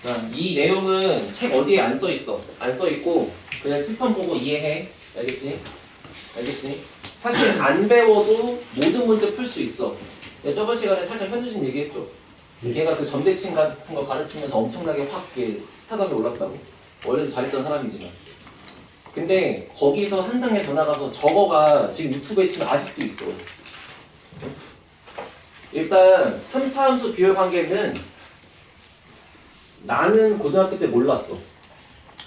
자, 이 내용은 책 어디에 안 써 있어. 안 써 있고 그냥 칠판 보고 이해해. 알겠지? 알겠지? 사실 안 배워도 모든 문제 풀 수 있어. 내가 저번 시간에 살짝 현우진 얘기했죠. 걔가 그 점대칭 같은 거 가르치면서 엄청나게 확 스타덤에 올랐다고. 원래도 잘했던 사람이지만. 근데 거기서 한 단계 더 나가서 저거가 지금 유튜브에 치면 아직도 있어. 일단 3차 함수 비율 관계는 나는 고등학교 때 몰랐어.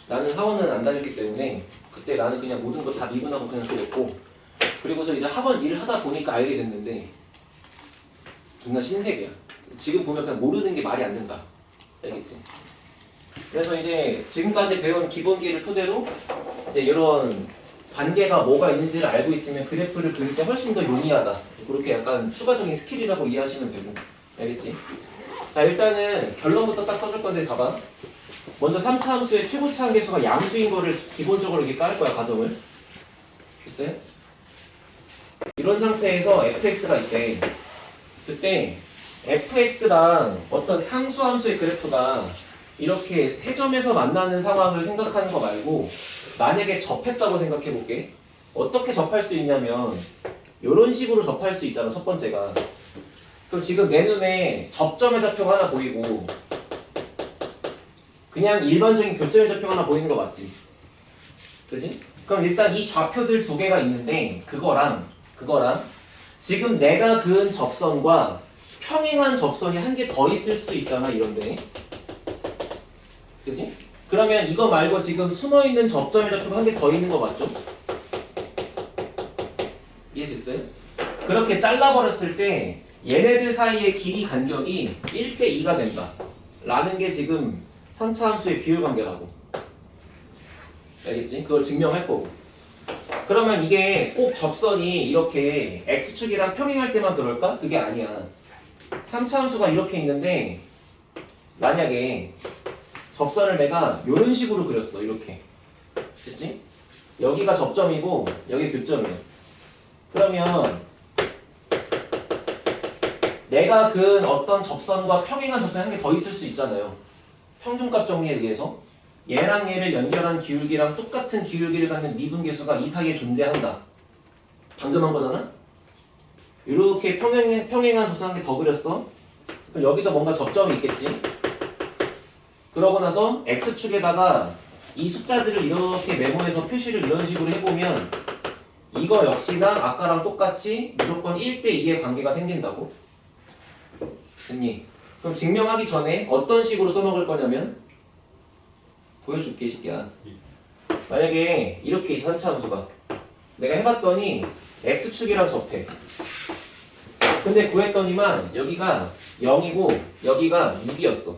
나는 학원은 안 다녔기 때문에 그때 나는 그냥 모든 거 다 미분하고 그냥 써줬고, 그리고서 이제 학원 일을 하다 보니까 알게 됐는데 존나 신세계야. 지금 보면 그냥 모르는 게 말이 안 된다. 알겠지? 그래서 이제 지금까지 배운 기본기를 토대로 이제 이런 관계가 뭐가 있는지를 알고 있으면 그래프를 그릴 때 훨씬 더 용이하다. 그렇게 약간 추가적인 스킬이라고 이해하시면 되고. 알겠지? 자, 일단은 결론부터 딱 써줄 건데 봐봐. 먼저 3차 함수의 최고차 한계수가 양수인 거를 기본적으로 이렇게 깔 거야, 가정을. 됐어요? 이런 상태에서 fx가 있대. 그때 fx랑 어떤 상수 함수의 그래프가 이렇게 세 점에서 만나는 상황을 생각하는 거 말고 만약에 접했다고 생각해 볼게. 어떻게 접할 수 있냐면 이런 식으로 접할 수 있잖아, 첫 번째가. 그럼 지금 내 눈에 접점의 좌표가 하나 보이고 그냥 일반적인 교점의 좌표가 하나 보이는 거 맞지? 그지? 그럼 일단 이 좌표들 두 개가 있는데 그거랑 지금 내가 그은 접선과 평행한 접선이 한 개 더 있을 수 있잖아, 이런데. 그지? 그러면 이거 말고 지금 숨어있는 접점의 좌표가 한 개 더 있는 거 맞죠? 이해됐어요? 그렇게 잘라버렸을 때 얘네들 사이의 길이 간격이 1대2가 된다 라는 게 지금 3차 함수의 비율 관계라고. 알겠지? 그걸 증명할 거고. 그러면 이게 꼭 접선이 이렇게 x축이랑 평행할 때만 그럴까? 그게 아니야. 3차 함수가 이렇게 있는데 만약에 접선을 내가 이런 식으로 그렸어. 이렇게. 됐지? 여기가 접점이고 여기 교점이야. 그러면 내가 그은 어떤 접선과 평행한 접선이 한 개 더 있을 수 있잖아요. 평균값 정리에 의해서 얘랑 얘를 연결한 기울기랑 똑같은 기울기를 갖는 미분계수가 이 사이에 존재한다. 방금 한 거잖아? 이렇게 평행한 접선 한 개 더 그렸어. 그럼 여기도 뭔가 접점이 있겠지? 그러고 나서 x축에다가 이 숫자들을 이렇게 메모해서 표시를 이런 식으로 해보면 이거 역시나 아까랑 똑같이 무조건 1대2의 관계가 생긴다고. 됐니? 그럼 증명하기 전에 어떤 식으로 써먹을 거냐면 보여줄게, 이 새끼야. 만약에 이렇게 있어, 3차 함수가. 내가 해봤더니 x축이랑 접해. 근데 구했더니만 여기가 0이고 여기가 6이었어.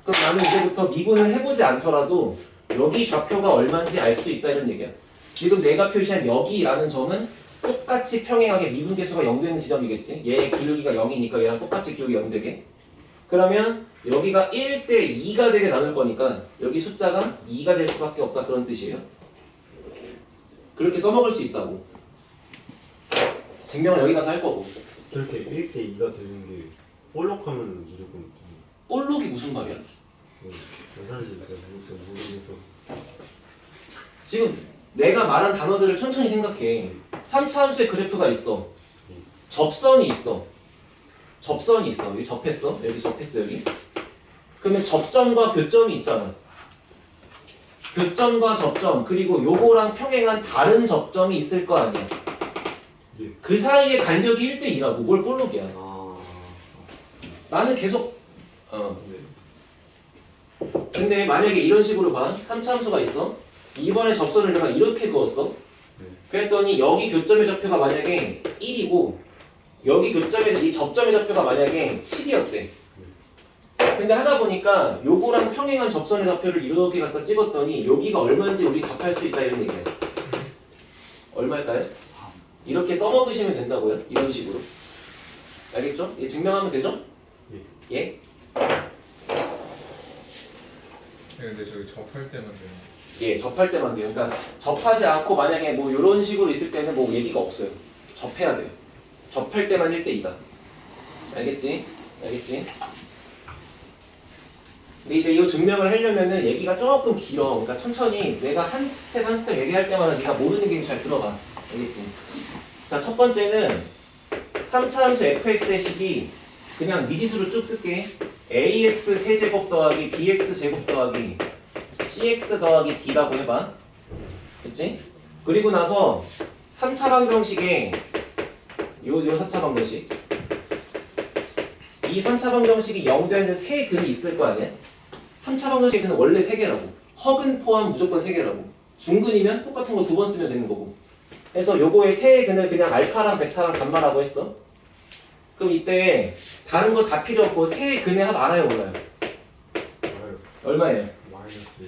그럼 나는 이제부터 미분을 해보지 않더라도 여기 좌표가 얼마인지 알 수 있다, 이런 얘기야. 지금 내가 표시한 여기라는 점은 똑같이 평행하게 미분계수가 0 되는 지점이겠지. 얘의 기울기가 0이니까 얘랑 똑같이 기울기 0 되게. 그러면 여기가 1대2가 되게 나눌 거니까 여기 숫자가 2가 될 수밖에 없다, 그런 뜻이에요. 그렇게 써먹을 수 있다고. 증명은 여기 가서 할 거고. 저렇게 1대2가 되는 게 볼록하면 무조건 볼록이 무슨 말이야? 사실 제가 모르겠어. 지금 내가 말한 단어들을 천천히 생각해. 3차 함수의 그래프가 있어. 접선이 있어. 여기 접했어. 여기 접했어, 여기. 그러면 접점과 교점이 있잖아. 교점과 접점, 그리고 요거랑 평행한 다른 접점이 있을 거 아니야. 예. 그 사이의 간격이 1대2라고. 뭘 볼록이야. 아. 나는 계속 네. 근데 만약에 이런 식으로 봐. 3차 함수가 있어. 이번에 접선을 내가 이렇게 그었어. 네. 그랬더니 여기 교점의 좌표가 만약에 1이고 여기 교점의 이 접점의 좌표가 만약에 7이었대. 근데 하다 보니까 요거랑 평행한 접선의 좌표를 이렇게 갖다 찍었더니 여기가 얼마인지 우리 답할 수 있다, 이런 얘기예요. 얼마일까요? 3. 이렇게 써먹으시면 된다고요. 이런 식으로. 알겠죠? 예, 증명하면 되죠? 예. 예? 근데 저기 접할 때만 되는. 예, 접할 때만 돼요. 그러니까 접하지 않고 만약에 뭐 이런 식으로 있을 때는 뭐 얘기가 없어요. 접해야 돼요. 접할 때만 1대2다. 알겠지? 알겠지? 근데 이제 이 증명을 하려면은 얘기가 조금 길어. 그러니까 천천히 내가 한 스텝 한 스텝 얘기할 때마다 네가 모르는 게 잘 들어봐. 알겠지? 자, 첫 번째는 3차 함수 fx의 식이 그냥 미지수를 쭉 쓸게. ax 세제곱 더하기 bx 제곱 더하기 cx 더하기 d라고 해봐. 그치? 그리고 나서 3차 방정식에 요 3차 방정식 이 3차 방정식이 0 되는 세 근이 있을 거 아니야? 3차 방정식의 근은 원래 3개라고. 허근 포함 무조건 3개라고. 중근이면 똑같은 거 2번 쓰면 되는 거고. 그래서 요거의 세 근을 그냥 알파랑 베타랑 감마라고 했어. 그럼 이때 다른 거 다 필요 없고 세 근의 합 알아요 몰라요? 얼마예요?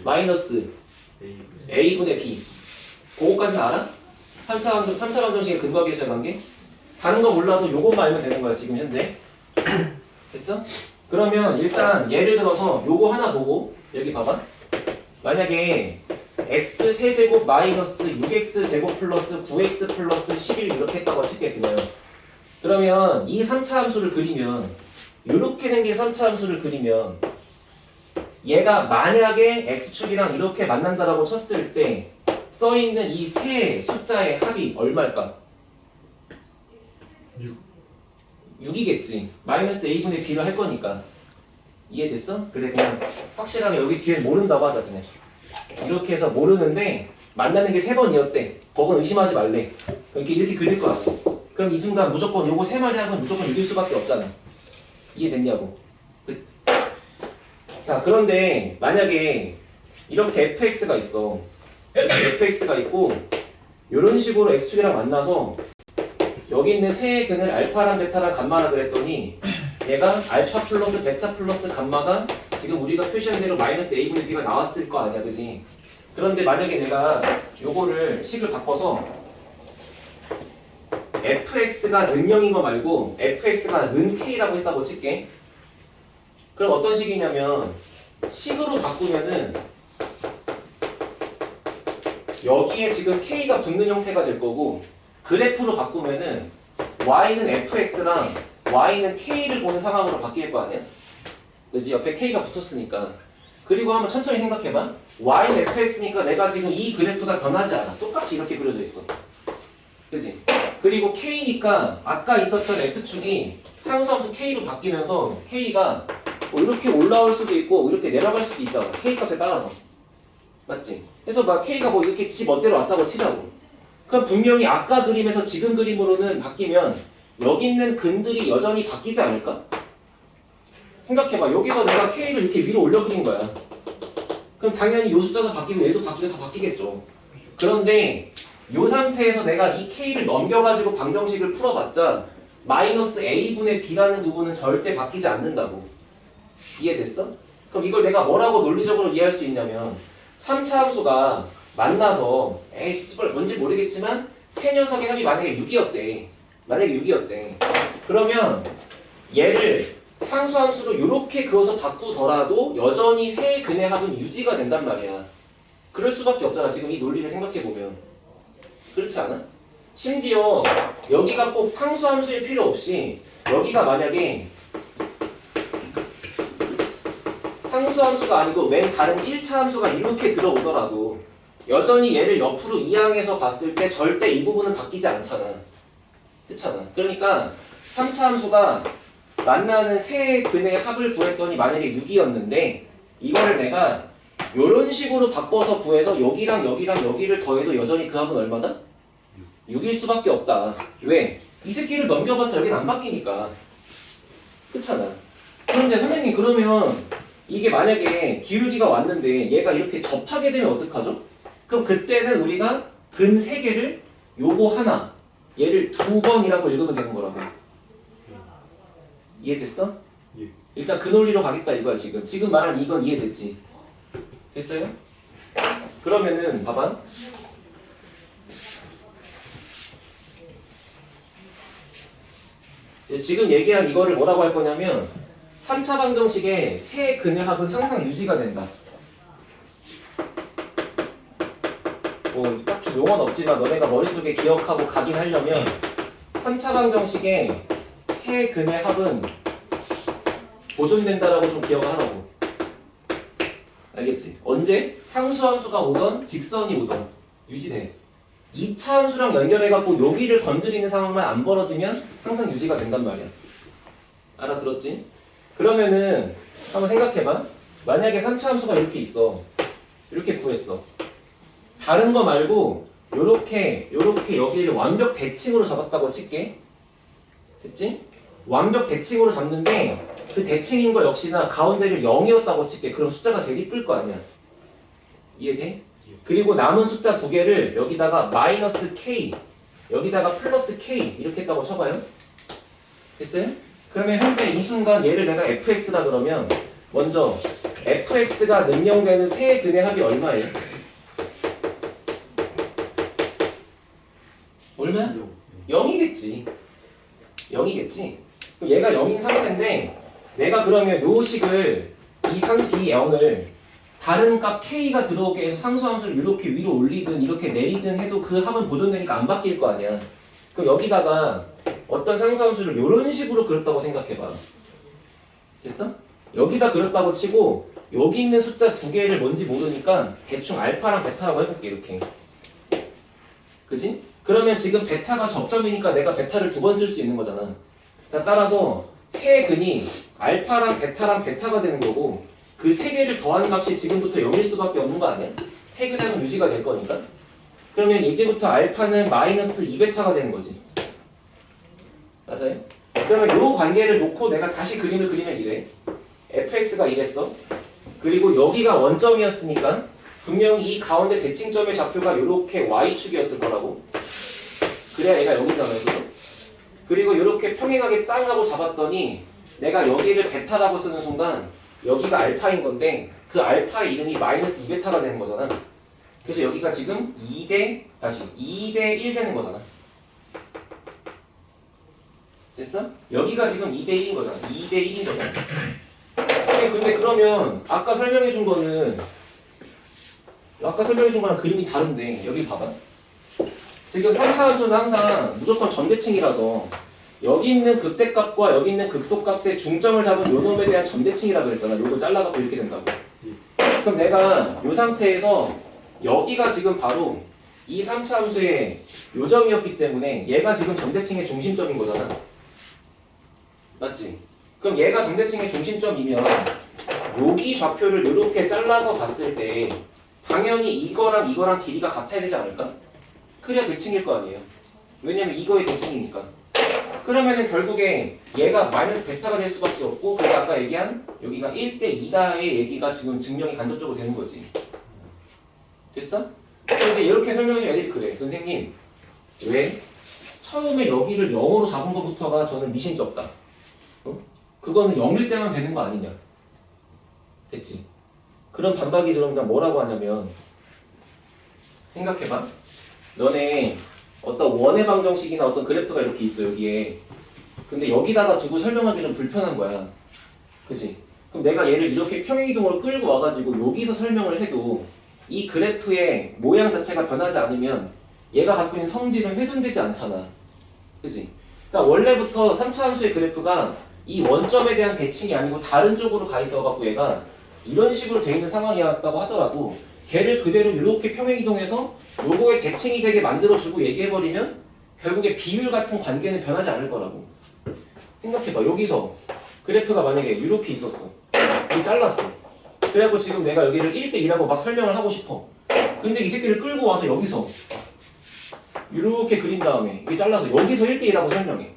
마이너스 a분의 b. 그거까지는 알아? 3차 방정식의 근과 계수의 관계? 다른 거 몰라도 요것만 알면 되는 거야 지금 현재. 됐어? 그러면 일단 예를 들어서 요거 하나 보고 여기 봐봐. 만약에 x 세제곱 마이너스 6x 제곱 플러스 9x 플러스 11 이렇게 했다고 칠게 그냥. 그러면 이 3차 함수를 그리면 이렇게 생긴 3차 함수를 그리면 얘가 만약에 x축이랑 이렇게 만난다라고 쳤을 때 써있는 이 세 숫자의 합이 얼마일까? 6이겠지. 마이너스 a분의 b를 할 거니까. 이해됐어? 그래 그냥 확실하게 여기 뒤에 모른다고 하자 그냥. 이렇게 해서 모르는데 만나는 게 3번이었대. 그건 의심하지 말래. 이렇게 그릴 거야. 그럼 이 순간 무조건 요거 3마리 하면 무조건 이길 수밖에 없잖아. 이해됐냐고. 자 그런데 만약에 이렇게 fx가 있어. fx가 있고 이런 식으로 x축이랑 만나서 여기 있는 세 근을 알파랑 베타랑 감마라 그랬더니 얘가 알파 플러스 베타 플러스 감마가 지금 우리가 표시한 대로 마이너스 a분의 b가 나왔을 거 아니야 그지? 그런데 만약에 내가 요거를 식을 바꿔서 fx가 는 0인 거 말고 fx가 는 k라고 했다고 칠게. 그럼 어떤 식이냐면 식으로 바꾸면은 여기에 지금 k가 붙는 형태가 될 거고 그래프로 바꾸면은 y는 fx랑 y는 k를 보는 상황으로 바뀔 거 아니야? 그지? 옆에 k가 붙었으니까. 그리고 한번 천천히 생각해봐. y는 fx니까 내가 지금 이 그래프가 변하지 않아. 똑같이 이렇게 그려져 있어. 그지? 그리고 k니까 아까 있었던 x축이 상수함수 k로 바뀌면서 k가 뭐 이렇게 올라올 수도 있고 이렇게 내려갈 수도 있잖아. k 값에 따라서. 맞지? 그래서 막 k가 뭐 이렇게 지 멋대로 왔다고 치자고. 그럼 분명히 아까 그림에서 지금 그림으로는 바뀌면 여기 있는 근들이 여전히 바뀌지 않을까? 생각해봐. 여기서 내가 k를 이렇게 위로 올려 그린 거야. 그럼 당연히 요 숫자도 바뀌고 얘도 바뀌고 다 바뀌겠죠. 그런데 요 상태에서 내가 이 k를 넘겨가지고 방정식을 풀어봤자 마이너스 a분의 b라는 부분은 절대 바뀌지 않는다고. 이해됐어? 그럼 이걸 내가 뭐라고 논리적으로 이해할 수 있냐면 3차 함수가 만나서 에이씨 뭔지 모르겠지만 세 녀석의 합이 만약에 6이었대. 만약에 6이었대. 그러면 얘를 상수함수로 이렇게 그어서 바꾸더라도 여전히 세 근의 합은 유지가 된단 말이야. 그럴 수밖에 없잖아. 지금 이 논리를 생각해보면. 그렇지 않아? 심지어 여기가 꼭 상수함수일 필요 없이 여기가 만약에 상수함수가 아니고 웬 다른 1차 함수가 이렇게 들어오더라도 여전히 얘를 옆으로 이항해서 봤을 때 절대 이 부분은 바뀌지 않잖아. 그렇잖아. 그러니까 3차 함수가 만나는 세 근의 합을 구했더니 만약에 6이었는데 이거를 내가 이런 식으로 바꿔서 구해서 여기랑 여기랑 여기를 더해도 여전히 그 합은 얼마다? 6일 수밖에 없다. 왜? 이 새끼를 넘겨봤자 여기는 안 바뀌니까. 그렇잖아. 그런데 선생님 그러면 이게 만약에 기울기가 왔는데 얘가 이렇게 접하게 되면 어떡하죠? 그럼 그때는 우리가 근 3개를 요거 하나 얘를 2번이라고 읽으면 되는 거라고. 이해됐어? 예. 일단 그 논리로 가겠다 이거야 지금. 지금 말한 이건 이해됐지? 됐어요? 그러면은 봐봐. 지금 얘기한 이거를 뭐라고 할 거냐면 3차 방정식의 세 근의 합은 항상 유지가 된다. 뭐 딱히 용어는 없지만 너네가 머릿속에 기억하고 가긴 하려면 3차 방정식의 세 근의 합은 보존된다라고 좀 기억을 하라고. 알겠지? 언제? 상수함수가 오던 직선이 오던 유지돼. 2차 함수랑 연결해갖고 여기를 건드리는 상황만 안 벌어지면 항상 유지가 된단 말이야. 알아들었지? 그러면은 한번 생각해봐. 만약에 3차 함수가 이렇게 있어. 이렇게 구했어. 다른 거 말고 요렇게 여기를 완벽 대칭으로 잡았다고 칠게. 됐지? 완벽 대칭으로 잡는데 그 대칭인 거 역시나 가운데를 0이었다고 칠게. 그럼 숫자가 제일 이쁠 거 아니야. 이해돼? 그리고 남은 숫자 두 개를 여기다가 마이너스 k, 여기다가 플러스 k 이렇게 했다고 쳐봐요. 됐어요? 그러면 현재 이 순간 얘를 내가 fx다 그러면 먼저 fx가 능령되는 세 근의 합이 얼마예요? 얼마야? 0이겠지. 0이겠지. 그럼 얘가 0인 상태인데 내가 그러면 요 식을 이 0을 다른 값 k가 들어오게 해서 상수함수를 이렇게 위로 올리든 이렇게 내리든 해도 그 합은 보존되니까 안 바뀔 거 아니야. 그럼 여기다가 어떤 상수함수를 이런 식으로 그렸다고 생각해봐. 됐어? 여기다 그렸다고 치고 여기 있는 숫자 두 개를 뭔지 모르니까 대충 알파랑 베타라고 해볼게. 이렇게. 그지? 그러면 지금 베타가 접점이니까 내가 베타를 두 번 쓸 수 있는 거잖아. 따라서 세 근이 알파랑 베타가 되는 거고 그 세 개를 더한 값이 지금부터 0일 수밖에 없는 거 아니야? 세 근이 하면 유지가 될 거니까. 그러면 이제부터 알파는 마이너스 2베타가 되는 거지. 맞아요? 그러면 이 관계를 놓고 내가 다시 그림을 그리면 이래. fx가 이랬어. 그리고 여기가 원점이었으니까 분명히 이 가운데 대칭점의 좌표가 이렇게 y축이었을 거라고. 그래야 얘가 여기잖아요. 그죠? 그리고 이렇게 평행하게 땅 하고 잡았더니 내가 여기를 베타라고 쓰는 순간 여기가 알파인 건데 그 알파의 이름이 마이너스 2베타가 되는 거잖아. 그래서 여기가 지금 2대 1 되는 거잖아. 됐어? 여기가 지금 2대 1인 거잖아. 2대 1인 거잖아. 근데 그러면 아까 설명해 준 거는 거랑 그림이 다른데 여기 봐봐. 지금 3차 함수는 항상 무조건 점대칭이라서 여기 있는 극대값과 여기 있는 극소값의 중점을 잡은 요 놈에 대한 점대칭이라 그랬잖아. 요거 잘라갖고 이렇게 된다고. 그럼 내가 요 상태에서 여기가 지금 바로 이 3차 함수의 요점이었기 때문에 얘가 지금 점대칭의 중심점인 거잖아. 맞지? 그럼 얘가 점대칭의 중심점이면 여기 좌표를 이렇게 잘라서 봤을 때 당연히 이거랑 길이가 같아야 되지 않을까? 그래야 대칭일 거 아니에요. 왜냐면 이거의 대칭이니까. 그러면은 결국에 얘가 마이너스 베타가 될 수밖에 없고 그래서 아까 얘기한 여기가 1대 2다의 얘기가 지금 증명이 간접적으로 되는 거지. 됐어? 그럼 이제 이렇게 설명해주면 애들이 그래. 선생님 왜? 처음에 여기를 0으로 잡은 것부터가 저는 미심쩍다. 그거는 0일 때만 되는 거 아니냐. 됐지? 그런 반박이 들어오면 뭐라고 하냐면 생각해봐. 너네 어떤 원의 방정식이나 어떤 그래프가 이렇게 있어 여기에. 근데 여기다가 두고 설명하기 좀 불편한 거야. 그치? 그럼 내가 얘를 이렇게 평행이동으로 끌고 와가지고 여기서 설명을 해도 이 그래프의 모양 자체가 변하지 않으면 얘가 갖고 있는 성질은 훼손되지 않잖아. 그치? 그러니까 원래부터 3차 함수의 그래프가 이 원점에 대한 대칭이 아니고 다른 쪽으로 가 있어갖고 얘가 이런 식으로 돼 있는 상황이었다고 하더라도 걔를 그대로 이렇게 평행이동해서 요거의 대칭이 되게 만들어주고 얘기해버리면 결국에 비율 같은 관계는 변하지 않을 거라고. 생각해봐. 여기서 그래프가 만약에 이렇게 있었어. 이 잘랐어. 그래갖고 지금 내가 여기를 1대 2라고 막 설명을 하고 싶어. 근데 이 새끼를 끌고 와서 여기서 이렇게 그린 다음에 이게 잘라서 여기서 1대 2라고 설명해.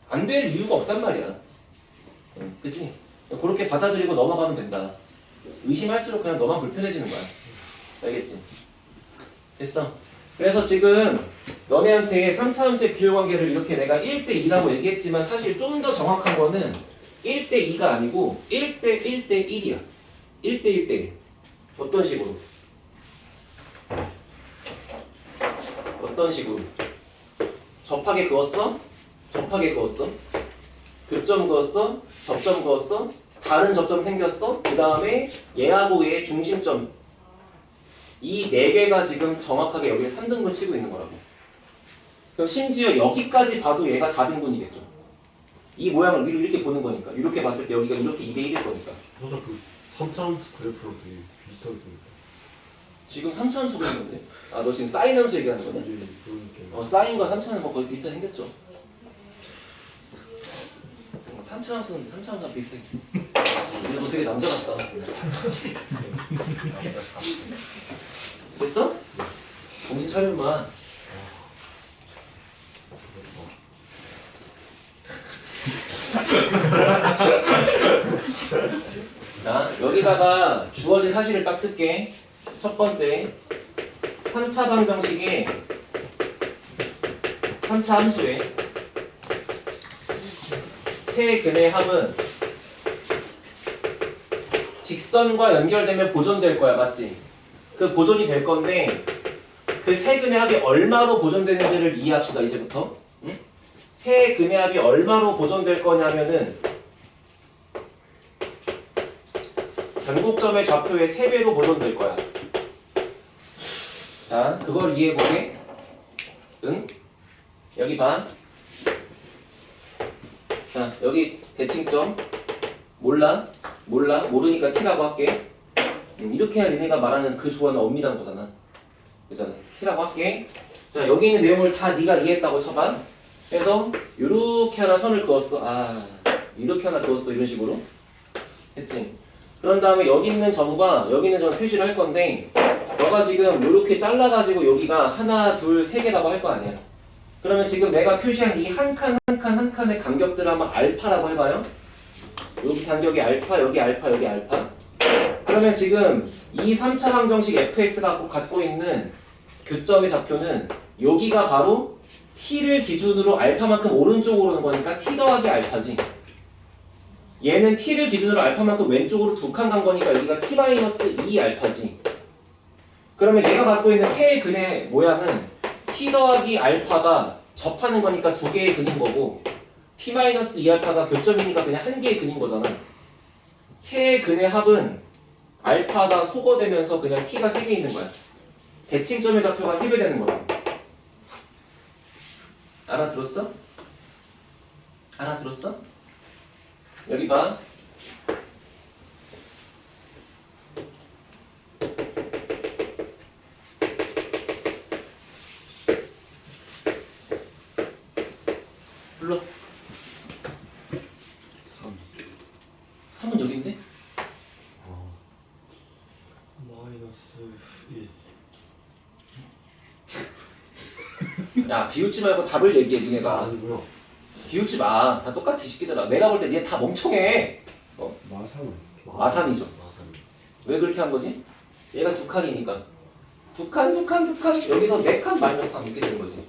안 될 이유가 없단 말이야. 그치? 그렇게 받아들이고 넘어가면 된다. 의심할수록 그냥 너만 불편해지는 거야. 알겠지? 됐어? 그래서 지금 너네한테 3차 함수의 비율 관계를 이렇게 내가 1대 2라고 얘기했지만 사실 좀 더 정확한 거는 1대 2가 아니고 1대 1대 1이야. 1대 1대 1. 어떤 식으로? 어떤 식으로? 접하게 그었어? 접하게 그었어? 교점 그었어? 접점 그었어? 다른 접점 생겼어? 그 다음에 얘하고 얘의 중심점 이 네 개가 지금 정확하게 여기에 3등분 치고 있는 거라고. 그럼 심지어 여기까지 봐도 얘가 4등분이겠죠. 이 모양을 위로 이렇게 보는 거니까. 이렇게 봤을 때 여기가 이렇게 2대 1일 거니까. 그래서 그 3차원수 그래프랑 되게 비슷하게 생겼다. 지금 3차함수 그랬는데. 아, 너 지금 사인 함수 얘기하는 거네? 이제 그런 느낌. 사인과 3차는 뭐 거의 비슷하게 생겼죠. 3차 함수는 3차 함수랑 비슷해. 근데 너 되게 남자 같다. 됐어? 정신 차려 임마. 자, 여기다가 주어진 사실을 딱 쓸게. 첫 번째, 3차 방정식의 3차 함수의 세 근의 합은 직선과 연결되면 보존될 거야, 맞지? 그 보존이 될 건데 그 세 근의 합이 얼마로 보존되는지를 이해합시다, 이제부터. 응? 세 근의 합이 얼마로 보존될 거냐면은 변곡점의 좌표의 3배로 보존될 거야. 자, 그걸 이해해보게. 응? 여기 봐. 자, 여기 대칭점. 모르니까 t라고 할게. 이렇게 해야 니네가 말하는 그 조화는 엄밀한 거잖아. 그잖아. t라고 할게. 자, 여기 있는 내용을 다 네가 이해했다고 쳐봐. 그래서 이렇게 하나 선을 그었어. 이렇게 하나 그었어. 이런 식으로. 했지? 그런 다음에 여기 있는 점과 여기 있는 점을 표시를 할 건데 너가 지금 이렇게 잘라가지고 여기가 하나, 둘, 세 개라고 할 거 아니야. 그러면 지금 내가 표시한 이 한 칸, 한 칸, 한 칸의 간격들을 한번 알파라고 해봐요. 여기 간격이 알파, 여기 알파, 여기 알파. 그러면 지금 이 3차 방정식 fx가 갖고 있는 교점의 좌표는 여기가 바로 t를 기준으로 알파만큼 오른쪽으로 오는 거니까 t 더하기 알파지. 얘는 t를 기준으로 알파만큼 왼쪽으로 두 칸 간 거니까 여기가 t-2 알파지. 그러면 얘가 갖고 있는 세 근의 모양은 t 더하기 알파가 접하는 거니까 두 개의 근인 거고 t-2 알파가 교점이니까 그냥 한 개의 근인 거잖아. 세 근의 합은 알파가 소거되면서 그냥 t가 세 개 있는 거야. 대칭점의 좌표가 3배 되는 거야. 알아들었어? 알아들었어? 여기 봐. 불러. 3. 3은 여기인데? 마이너스 1. 야, 비웃지 말고 답을 얘기해, 니네가. 아니구나. 비웃지 마. 다 똑같아, 이 새끼들아. 내가 볼 때 니네 다 멍청해. 마산. 마산이죠. 마산. 왜 그렇게 한 거지? 얘가 두 칸이니까. 두 칸. 여기서 4칸 마이너스 3 이렇게 되는 거지.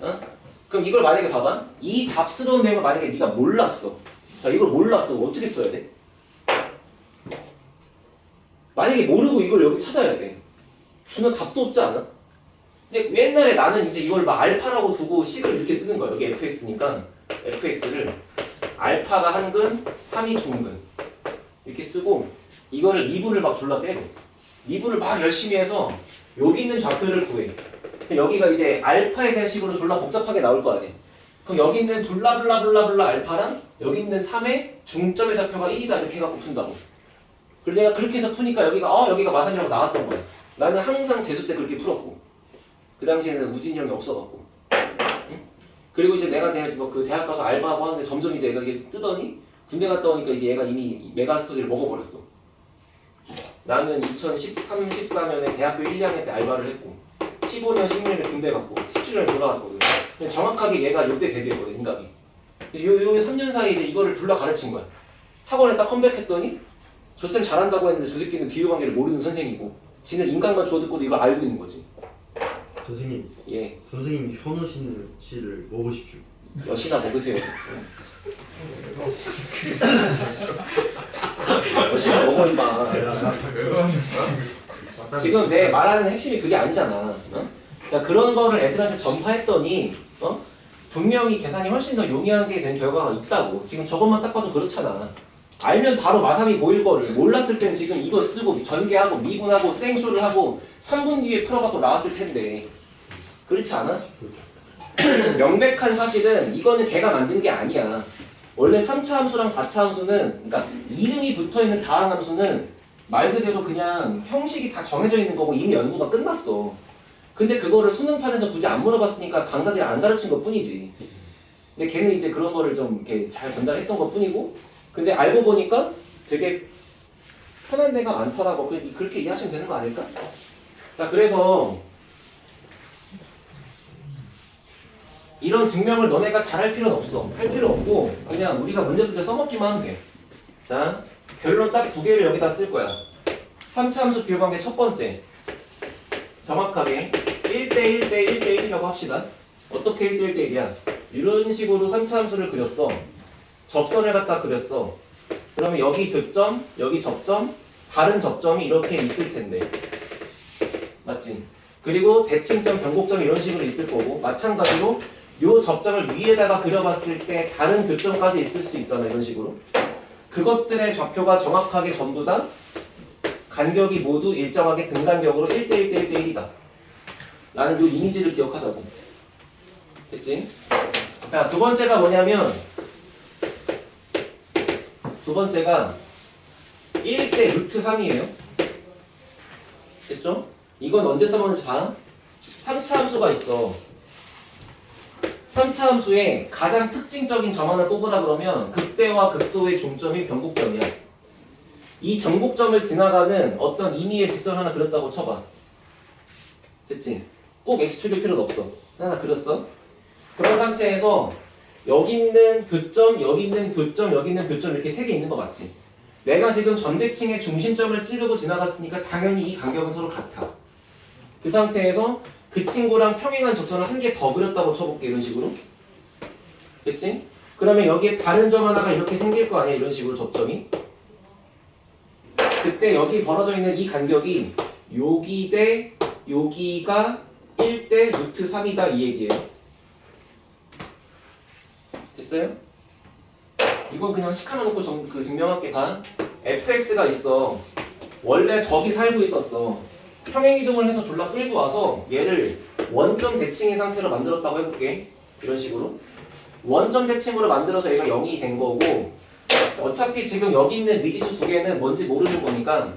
어? 그럼 이걸 만약에 봐봐. 이 잡스러운 내용을 만약에 네가 몰랐어. 자, 이걸 몰랐어. 어떻게 써야 돼? 만약에 모르고 이걸 여기 찾아야 돼. 주는 답도 없지 않아? 근데 옛날에 나는 이제 이걸 막 알파라고 두고 식을 이렇게 쓰는 거야. 여기 fx니까 fx를 알파가 한 근, 3이 중근 이렇게 쓰고 이거를 미분을 막 졸라 떼고 미분을 막 열심히 해서 여기 있는 좌표를 구해. 그럼 여기가 이제 알파에 대한 식으로 졸라 복잡하게 나올 거 아니야. 그럼 여기 있는 블라블라블라블라 알파랑 여기 있는 3의 중점의 좌표가 1이다 이렇게 해갖고 푼다고. 그리고 내가 그렇게 해서 푸니까 여기가 마산이라고 나왔던 거야. 나는 항상 재수 때 그렇게 풀었고 그 당시에는 우진이 형이 없어갖고. 응? 그리고 이제 내가 대학 가서 알바하고 하는데 점점 이제 얘가 이게 뜨더니 군대 갔다 오니까 이제 얘가 이미 메가스터디를 먹어버렸어. 나는 2013, 14년에 대학교 1, 2학년 때 알바를 했고 15년, 16년에 군대 갔고 17년에 돌아왔거든. 근데 정확하게 얘가 요때 데뷔했거든, 인갑이. 요 3년 사이에 이제 이거를 둘러 가르친 거야. 학원에 딱 컴백했더니 조쌤 잘한다고 했는데 저 새끼는 비교관계를 모르는 선생이고 지는 인강만 주워 듣고도 이걸 알고 있는 거지. 선생님. 예. 선생님 현우 씨를 먹으십시오. 여시나 먹으세요. 여시나 먹어 임마. 지금 내 말하는 핵심이 그게 아니잖아. 어? 자, 그런 거를 애들한테 전파했더니 분명히 계산이 훨씬 더 용이하게 된 결과가 있다고. 지금 저것만 딱 봐도 그렇잖아. 알면 바로 마삼이 보일 거를 몰랐을 땐 지금 이거 쓰고 전개하고 미분하고 생쇼를 하고 3분 뒤에 풀어갖고 나왔을 텐데 그렇지 않아? 명백한 사실은 이거는 걔가 만든 게 아니야. 원래 3차 함수랑 4차 함수는 그러니까 이름이 붙어있는 다항 함수는 말 그대로 그냥 형식이 다 정해져 있는 거고 이미 연구가 끝났어. 근데 그거를 수능판에서 굳이 안 물어봤으니까 강사들이 안 가르친 것 뿐이지. 근데 걔는 이제 그런 거를 좀 이렇게 잘 전달했던 것 뿐이고, 근데 알고 보니까 되게 편한 데가 많더라고. 그렇게 이해하시면 되는 거 아닐까? 자, 그래서 이런 증명을 너네가 잘할 필요는 없어. 할 필요 없고 그냥 우리가 문제 풀 때 써먹기만 하면 돼. 자, 결론 딱 두 개를 여기다 쓸 거야. 3차 함수 비율관계 첫 번째. 정확하게 1대1대1대1이라고 합시다. 어떻게 1대1대1이야? 이런 식으로 3차 함수를 그렸어. 접선을 갖다 그렸어. 그러면 여기 교점, 여기 접점, 다른 접점이 이렇게 있을 텐데. 맞지? 그리고 대칭점, 변곡점 이런 식으로 있을 거고, 마찬가지로 요 접점을 위에다가 그려봤을 때 다른 교점까지 있을 수 있잖아. 이런 식으로. 그것들의 좌표가 정확하게 전부 다 간격이 모두 일정하게 등간격으로 1대1대1대1이다. 라는 요 이미지를 기억하자고. 됐지? 자, 두 번째가 뭐냐면 두 번째가 1대 루트 3이에요. 됐죠? 이건 언제 써먹는지 봐. 3차 함수가 있어. 3차 함수의 가장 특징적인 점 하나 꼽으라 그러면 극대와 극소의 중점이 변곡점이야. 이 변곡점을 지나가는 어떤 임의의 직선 하나 그렸다고 쳐봐. 됐지? 꼭 x축일 필요도 없어. 하나 그렸어. 그런 상태에서 여기 있는 교점, 여기 있는 교점, 여기 있는 교점 이렇게 세 개 있는 거 맞지? 내가 지금 전대칭의 중심점을 찌르고 지나갔으니까 당연히 이 간격은 서로 같아. 그 상태에서 그 친구랑 평행한 접선을 한 개 더 그렸다고 쳐볼게. 이런 식으로. 됐지? 그러면 여기에 다른 점 하나가 이렇게 생길 거 아니야. 이런 식으로 접점이. 그때 여기 벌어져 있는 이 간격이 여기 대 여기가 1대 루트 3이다 이 얘기예요. 됐어요? 이건 그냥 식 하나 놓고 증명할게. 봐. fx가 있어. 원래 저기 살고 있었어. 평행이동을 해서 졸라 끌고 와서 얘를 원점 대칭의 상태로 만들었다고 해볼게. 이런 식으로. 원점 대칭으로 만들어서 얘가 0이 된 거고, 어차피 지금 여기 있는 미지수 두 개는 뭔지 모르는 거니까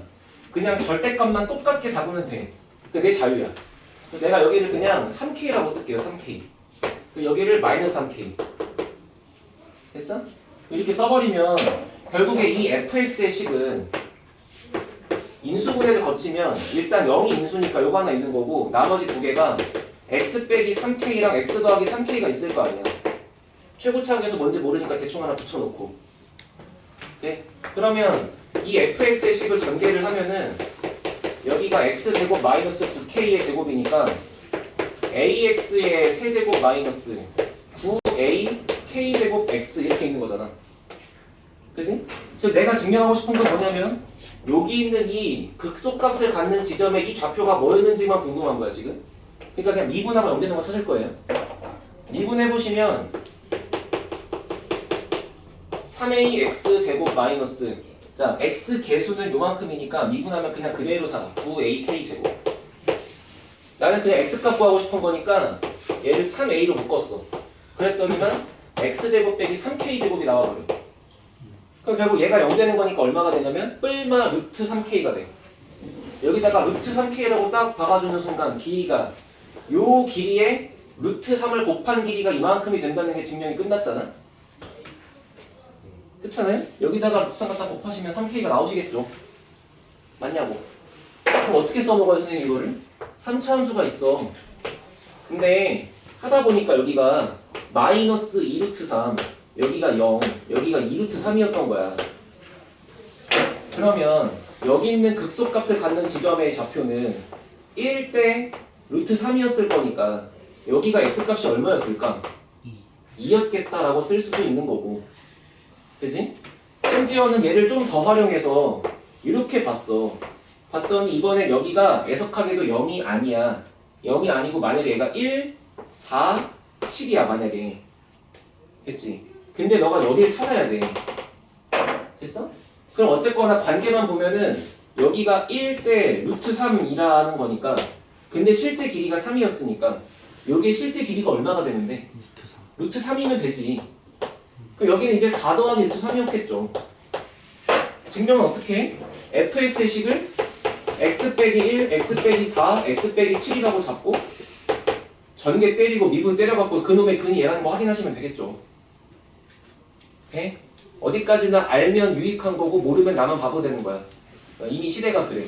그냥 절대값만 똑같게 잡으면 돼. 그게 내 자유야. 내가 여기를 그냥 3K라고 쓸게요. 3K. 여기를 마이너스 3K. 됐어? 이렇게 써버리면 결국에 이 fx의 식은 인수분해를 거치면 일단 0이 인수니까 요거 하나 있는 거고, 나머지 두 개가 x 빼기 3k랑 x 더하기 3k가 있을 거 아니야. 최고차항에서 뭔지 모르니까 대충 하나 붙여놓고. 네? 그러면 이 fx의 식을 전개를 하면은 여기가 x제곱 마이너스 9k의 제곱이니까 ax의 세제곱 마이너스 9a k제곱 x 이렇게 있는 거잖아. 그치? 그래서 내가 증명하고 싶은 건 뭐냐면 여기 있는 이 극소값을 갖는 지점에 이 좌표가 뭐였는지만 궁금한 거야 지금. 그러니까 그냥 미분하고 연되는 거 찾을 거예요. 미분해보시면 3ax 제곱 마이너스, 자 x 개수는 요만큼이니까 미분하면 그냥 그대로 살아. 9ak 제곱. 나는 그냥 x값 구하고 싶은 거니까 얘를 3a로 묶었어. 그랬더니만 x제곱 빼기 3k 제곱이 나와버려. 그럼 결국 얘가 0 되는 거니까 얼마가 되냐면 뿔마 루트 3k가 돼. 여기다가 루트 3k라고 딱 박아주는 순간 길이가 요 길이에 루트 3을 곱한 길이가 이만큼이 된다는 게 증명이 끝났잖아. 그렇잖아요? 여기다가 루트 3 갖다 곱하시면 3k가 나오시겠죠? 맞냐고. 그럼 어떻게 써먹어요 선생님 이거를? 3차 함수가 있어. 근데 하다 보니까 여기가 마이너스 2루트 3, 여기가 0, 여기가 2루트 3이었던 거야. 그러면 여기 있는 극소값을 갖는 지점의 좌표는 1대 루트 3이었을 거니까 여기가 x값이 얼마였을까? 2였겠다라고 쓸 수도 있는 거고. 그지? 심지어는 얘를 좀 더 활용해서 이렇게 봤어. 봤더니 이번에 여기가 애석하게도 0이 아니야. 0이 아니고 만약에 얘가 1, 4, 7이야 만약에. 됐지? 근데 너가 여기를 찾아야 돼. 됐어? 그럼 어쨌거나 관계만 보면은 여기가 1대 루트 3이라는 거니까, 근데 실제 길이가 3이었으니까 여기에 실제 길이가 얼마가 되는데? 루트 3이면 되지. 그럼 여기는 이제 4 더하기 1도 3이었겠죠. 증명은 어떻게 해? fx의 식을 x 빼기 1, x 빼기 4, x 빼기 7이라고 잡고 전개 때리고 미분 때려갖고 그놈의 근이 얘라는 거 확인하시면 되겠죠. 오케이? 어디까지나 알면 유익한 거고 모르면 나만 바보 되는 거야. 이미 시대가 그래.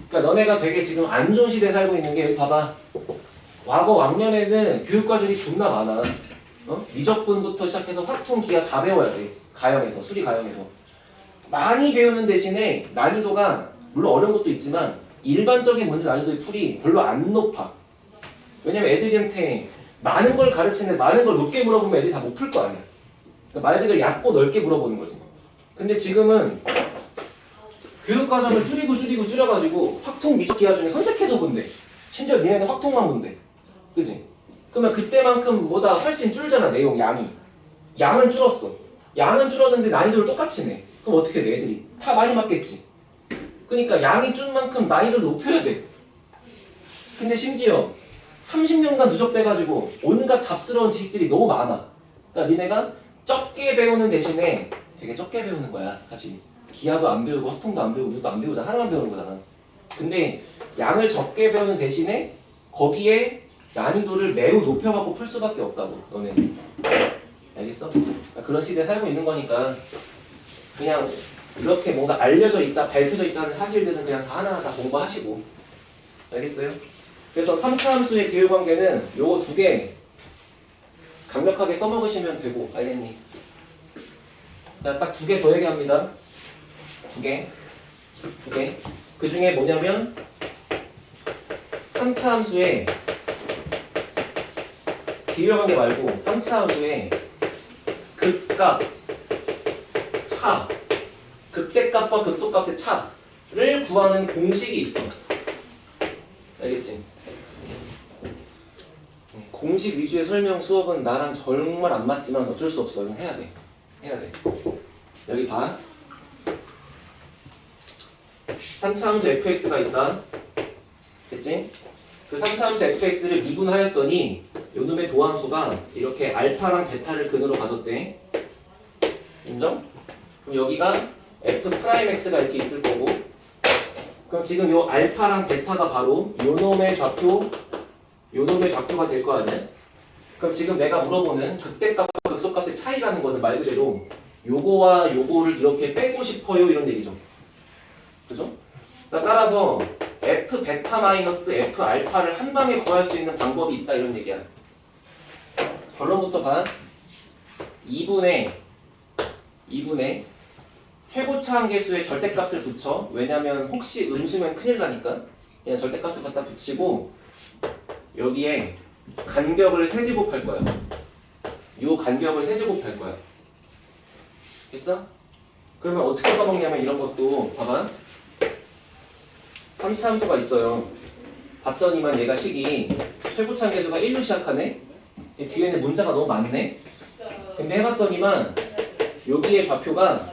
그러니까 너네가 되게 지금 안 좋은 시대에 살고 있는 게 여기 봐봐. 과거 왕년에는 교육과정이 존나 많아. 미적분부터 시작해서 확통, 기하 다 배워야 돼. 가형에서, 수리 가형에서. 많이 배우는 대신에 난이도가 물론 어려운 것도 있지만 일반적인 문제 난이도의 풀이 별로 안 높아. 왜냐면 애들한테 많은 걸 가르치는데 많은 걸 높게 물어보면 애들이 다 못 풀 거 아니야. 그러니까 말 그대로 얕고 넓게 물어보는 거지. 근데 지금은 교육과정을 줄여가지고 확통, 미적, 기하 중에 선택해서 본대. 심지어 니네는 확통만 본대. 그지? 그러면 그때만큼 뭐다 훨씬 줄잖아, 내용 양이. 양은 줄었어. 양은 줄었는데 난이도를 똑같이 내. 그럼 어떻게 돼, 애들이? 다 많이 맞겠지. 그러니까 양이 준 만큼 난이도를 높여야 돼. 근데 심지어 30년간 누적돼가지고 온갖 잡스러운 지식들이 너무 많아. 그러니까 니네가 적게 배우는 대신에 되게 적게 배우는 거야, 사실. 기하도 안 배우고 확통도 안 배우고 미적도 안 배우자 하나만 배우는 거잖아. 근데 양을 적게 배우는 대신에 거기에 난이도를 매우 높여갖고 풀 수밖에 없다고, 너네. 알겠어? 그런 시대에 살고 있는 거니까 그냥 이렇게 뭔가 알려져 있다, 밝혀져 있다는 사실들은 그냥 다 하나하나 다 공부하시고. 알겠어요? 그래서 3차 함수의 비율관계는 요거 2개 강력하게 써먹으시면 되고, 알겠니? 딱 2개 더 얘기합니다. 2개. 그 중에 뭐냐면 3차 함수의 비율관계 말고 3차 함수의 극값, 차, 극대값과 극소값의 차를 구하는 공식이 있어. 알겠지? 공식 위주의 설명 수업은 나랑 정말 안 맞지만 어쩔 수 없어. 이건 해야 돼. 여기 봐. 3차 함수 fx가 있다. 됐지? 그 3차 함수 fx를 미분하였더니 요놈의 도함수가 이렇게 알파랑 베타를 근으로 가졌대. 인정? 그럼 여기가 f'x가 이렇게 있을 거고, 그럼 지금 요 알파랑 베타가 바로 요놈의 좌표가 될 거 아니야? 그럼 지금 내가 물어보는 극대값과 극소값의 차이라는 거는 말 그대로 요거와 요거를 이렇게 빼고 싶어요 이런 얘기죠. 그죠? 따라서 f 베타 마이너스 f 알파를 한 방에 구할 수 있는 방법이 있다 이런 얘기야. 결론부터 봐. 2분의 최고차 한계수의 절대값을 붙여. 왜냐면 혹시 음수면 큰일 나니까 그냥 절대값을 갖다 붙이고 여기에 간격을 세제곱할 거야. 요 간격을 세제곱할 거야. 됐어? 그러면 어떻게 써먹냐면 이런 것도 봐봐. 3차 함수가 있어요. 봤더니만 얘가 식이 최고차 한계수가 1로 시작하네? 뒤에는 문자가 너무 많네? 근데 해봤더니만 여기의 좌표가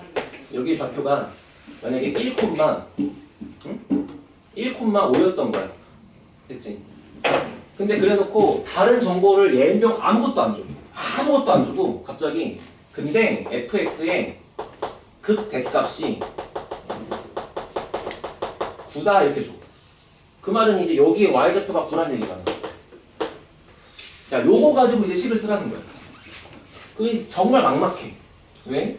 만약에 1,5였던 거야. 됐지? 근데 그래놓고 다른 정보를 얘명 아무것도 안 주고 갑자기 근데 fx의 극대값이 9다 이렇게 줘. 그 말은 이제 여기에 y좌표가 9란 얘기잖아. 야, 요거 가지고 이제 식을 쓰라는 거야. 그게 정말 막막해. 왜?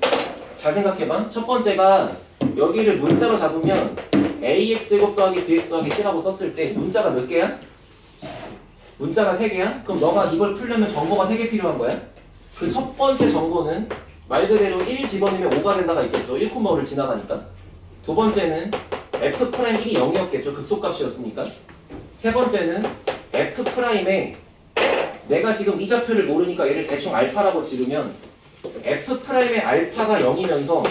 잘 생각해봐. 첫 번째가 여기를 문자로 잡으면 ax제곱 더하기 bx 더하기 c라고 썼을 때 문자가 몇 개야? 문자가 3개야? 그럼 너가 이걸 풀려면 정보가 3개 필요한 거야? 그 첫 번째 정보는 말 그대로 1 집어넣으면 5가 된다가 있겠죠. 1,5를 지나가니까. 두 번째는 f'1이 0이었겠죠. 극소값이었으니까. 세 번째는 f'에 내가 지금 이 좌표를 모르니까 얘를 대충 알파라고 지르면 f'의 알파가 0이면서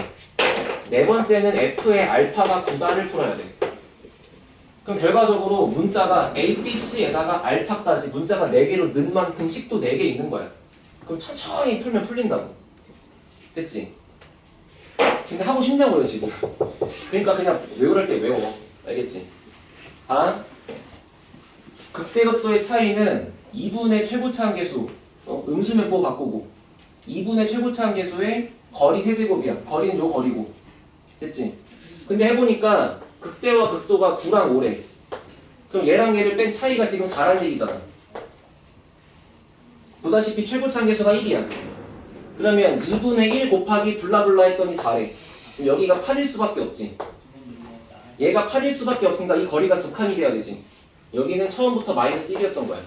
네 번째는 f의 알파가 9다를 풀어야 돼. 그럼 결과적으로 문자가 A, B, C에다가 알파까지 문자가 4개로 는 만큼 식도 4개 있는 거야. 그럼 천천히 풀면 풀린다고. 됐지? 근데 하고 싶냐고요 지금. 그러니까 그냥 외우랄 때 외워. 알겠지? 아? 극대극소의 차이는 2분의 최고차 한계수 음수면 부호 바꾸고 2분의 최고차 함계수의 거리 세제곱이야. 거리는 요 거리고. 됐지? 근데 해보니까 극대와 극소가 9랑 5래. 그럼 얘랑 얘를 뺀 차이가 지금 4란 얘기잖아. 보다시피 최고차 함계수가 1이야. 그러면 2분의 1 곱하기 블라블라 했더니 4래. 그럼 여기가 8일 수밖에 없지. 얘가 8일 수밖에 없으니까 이 거리가 두 칸이 돼야 되지. 여기는 처음부터 마이너스 1이었던 거야.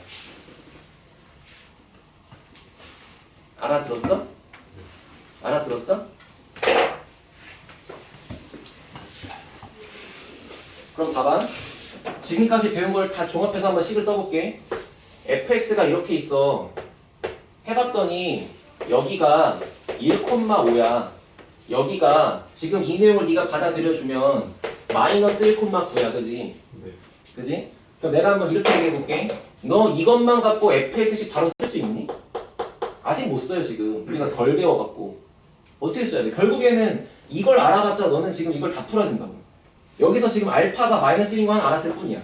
알아들었어? 알아들었어? 그럼 봐봐. 지금까지 배운 걸 다 종합해서 한번 식을 써볼게. fx가 이렇게 있어. 해봤더니 여기가 1,5야. 여기가 지금 이 내용을 네가 받아들여주면 마이너스 1,9야. 그지? 네. 그지? 그럼 내가 한번 이렇게 얘기해볼게. 너 이것만 갖고 fx식 바로 쓸 수 있니? 아직 못 써요. 지금 우리가 덜 배워갖고. 어떻게 써야 돼? 결국에는 이걸 알아봤자 너는 지금 이걸 다 풀어야 된다고. 여기서 지금 알파가 마이너스 1인 거 하나 알았을 뿐이야.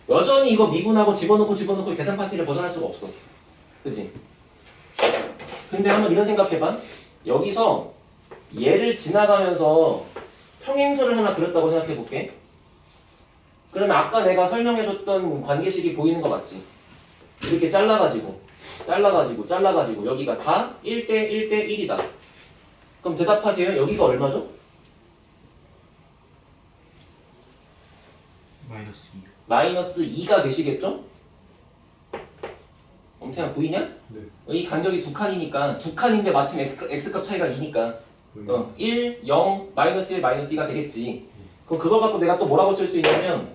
여전히 이거 미분하고 집어넣고 계산 파티를 벗어날 수가 없어. 그치? 근데 한번 이런 생각해봐. 여기서 얘를 지나가면서 평행선을 하나 그렸다고 생각해볼게. 그러면 아까 내가 설명해줬던 관계식이 보이는 거 맞지? 이렇게 잘라가지고 여기가 다 1대 1대 1이다. 그럼 대답하세요. 여기가 얼마죠? 마이너스 2가 되시겠죠? 엄태양 보이냐? 네. 이 간격이 두 칸이니까 두 칸인데 마침 x값 차이가 2니까 1, 0, 마이너스 1, 마이너스 2가 되겠지. 그럼 그걸 갖고 내가 또 뭐라고 쓸 수 있냐면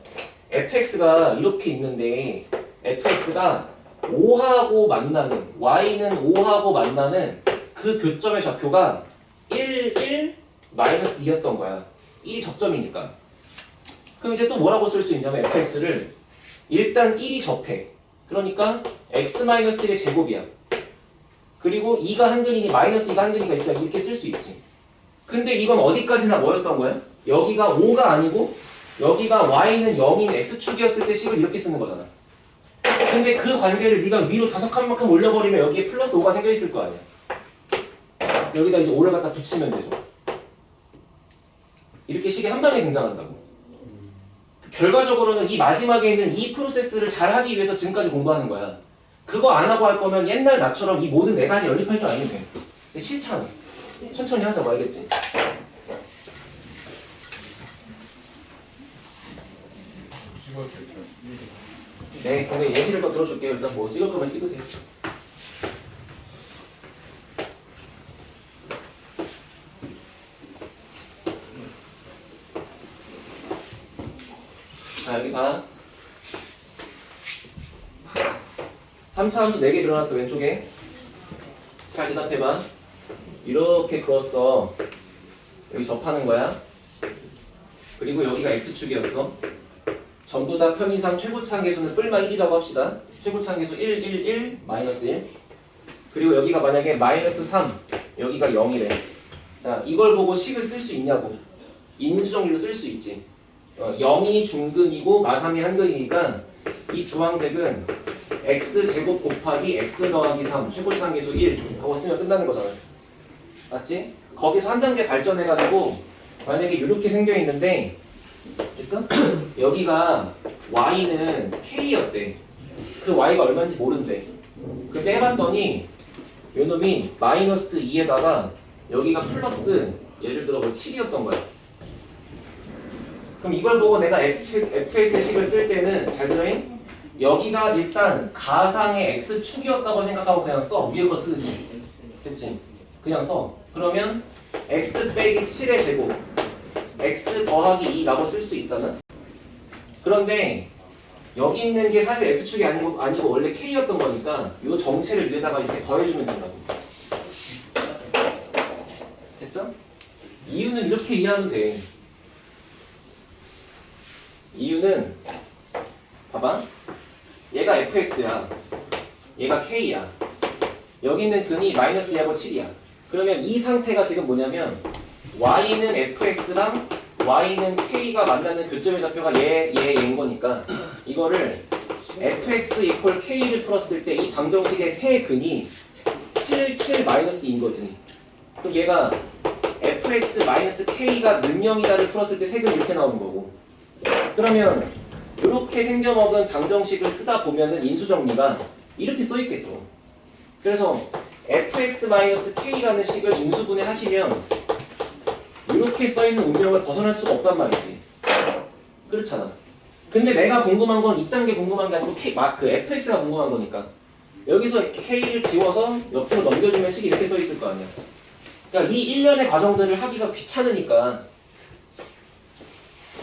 fx가 이렇게 있는데 fx가 5하고 만나는 y는 5하고 만나는 그 교점의 좌표가 1, 1, 마이너스 2였던 거야. 1이 접점이니까. 그럼 이제 또 뭐라고 쓸 수 있냐면 fx를 일단 1이 접해. 그러니까 x-1의 제곱이야. 그리고 2가 한근이니 마이너스 2가 한근이니까 일단 이렇게 쓸 수 있지. 근데 이건 어디까지나 뭐였던 거야? 여기가 5가 아니고 여기가 y는 0인 x축이었을 때 식을 이렇게 쓰는 거잖아. 근데 그 관계를 네가 위로 5칸만큼 올려버리면 여기에 플러스 5가 생겨 있을 거 아니야. 여기다 이제 5를 갖다 붙이면 되죠. 이렇게 식이 한 방에 등장한다고. 결과적으로는 이 마지막에 있는 이 프로세스를 잘 하기 위해서 지금까지 공부하는 거야. 그거 안 하고 할 거면 옛날 나처럼 이 모든 네 가지 연립할 줄 알면 돼. 근데 싫잖아. 천천히 하자고 알겠지? 찍어도 될까요? 네, 근데 예시를 더 들어줄게요. 일단 뭐 찍을 거면 찍으세요. 자, 여기 봐. 3차 함수 4개 일어났어, 왼쪽에. 잘 대답해봐. 이렇게 그었어. 여기 접하는 거야. 그리고 여기가 x축이었어. 전부 다 편의상 최고차 함계수는 뿔마 1이라고 합시다. 최고차 함계수 1, 1, 1, 마이너스 1. 그리고 여기가 만약에 마이너스 3, 여기가 0이래. 자, 이걸 보고 식을 쓸 수 있냐고. 인수정리로 쓸 수 있지. 0이 중근이고 마삼이 한근이니까 이 주황색은 x제곱 곱하기 x 더하기 3 최고차 함계수 1 하고 쓰면 끝나는 거잖아. 맞지? 거기서 한 단계 발전해가지고 만약에 이렇게 생겨있는데 됐어? 여기가 y는 k였대. 그 y가 얼마인지 모른대. 근데 해봤더니 요놈이 마이너스 2에다가 여기가 플러스 예를 들어 뭐 7이었던 거야. 그럼 이걸 보고 내가 fx의 식을 쓸 때는 잘 들어잉? 여기가 일단 가상의 x축이었다고 생각하고 그냥 써. 위에 거 쓰듯이. 됐지? 그냥 써. 그러면 x 빼기 7의 제곱 x 더하기 2라고 쓸 수 있잖아. 그런데 여기 있는 게 사실 x축이 아니고 원래 k였던 거니까 이 정체를 위에다가 이렇게 더해주면 된다고. 됐어? 이유는 이렇게 이해하면 돼. 이유는 봐봐. 얘가 fx야. 얘가 k야. 여기 있는 근이 마이너스 2하고 7이야. 그러면 이 상태가 지금 뭐냐면 y는 fx랑 y는 k가 만나는 교점의 좌표가 얘인 거니까 이거를 fx equal k를 풀었을 때 이 방정식의 세 근이 77-2인 거지. 그럼 얘가 fx-k가 능령이다를 풀었을 때 색은 이렇게 나오는 거고. 그러면 이렇게 생겨먹은 방정식을 쓰다 보면은 인수정리가 이렇게 써있겠죠. 그래서 fx-k라는 식을 인수분해 하시면 이렇게 써있는 운명을 벗어날 수가 없단 말이지. 그렇잖아. 근데 내가 궁금한 건 이딴 게 궁금한 게 아니고 그 fx가 궁금한 거니까 여기서 k를 지워서 옆으로 넘겨주면 식이 이렇게 써있을 거 아니야. 그러니까 이 일련의 과정들을 하기가 귀찮으니까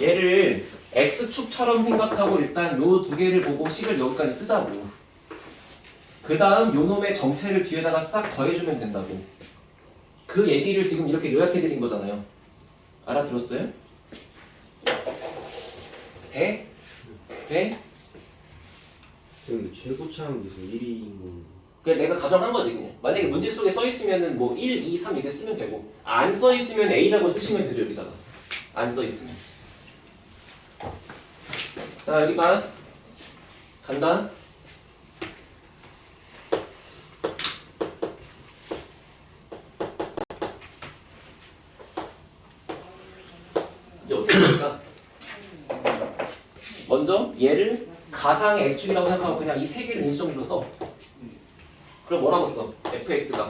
얘를 x축처럼 생각하고 일단 요 두 개를 보고 식을 여기까지 쓰자고. 그 다음 요 놈의 정체를 뒤에다가 싹 더해주면 된다고. 그 얘기를 지금 이렇게 요약해드린 거잖아요. 알아들었어요? 배? 배? 근데 최고차는 무슨 1위인 건 그냥 내가 가정한 거지 그냥. 만약에 문제 속에 써있으면은 뭐 1, 2, 3 이렇게 쓰면 되고 안 써있으면 A라고 쓰시면 되죠 여기다가. 안 써있으면. 자 여기 봐. 간다. 이제 어떻게 될까? 먼저 얘를 가상의 S축이라고 생각하고 그냥 이 세 개를 인수정리로 써. 그럼 뭐라고 써? fx가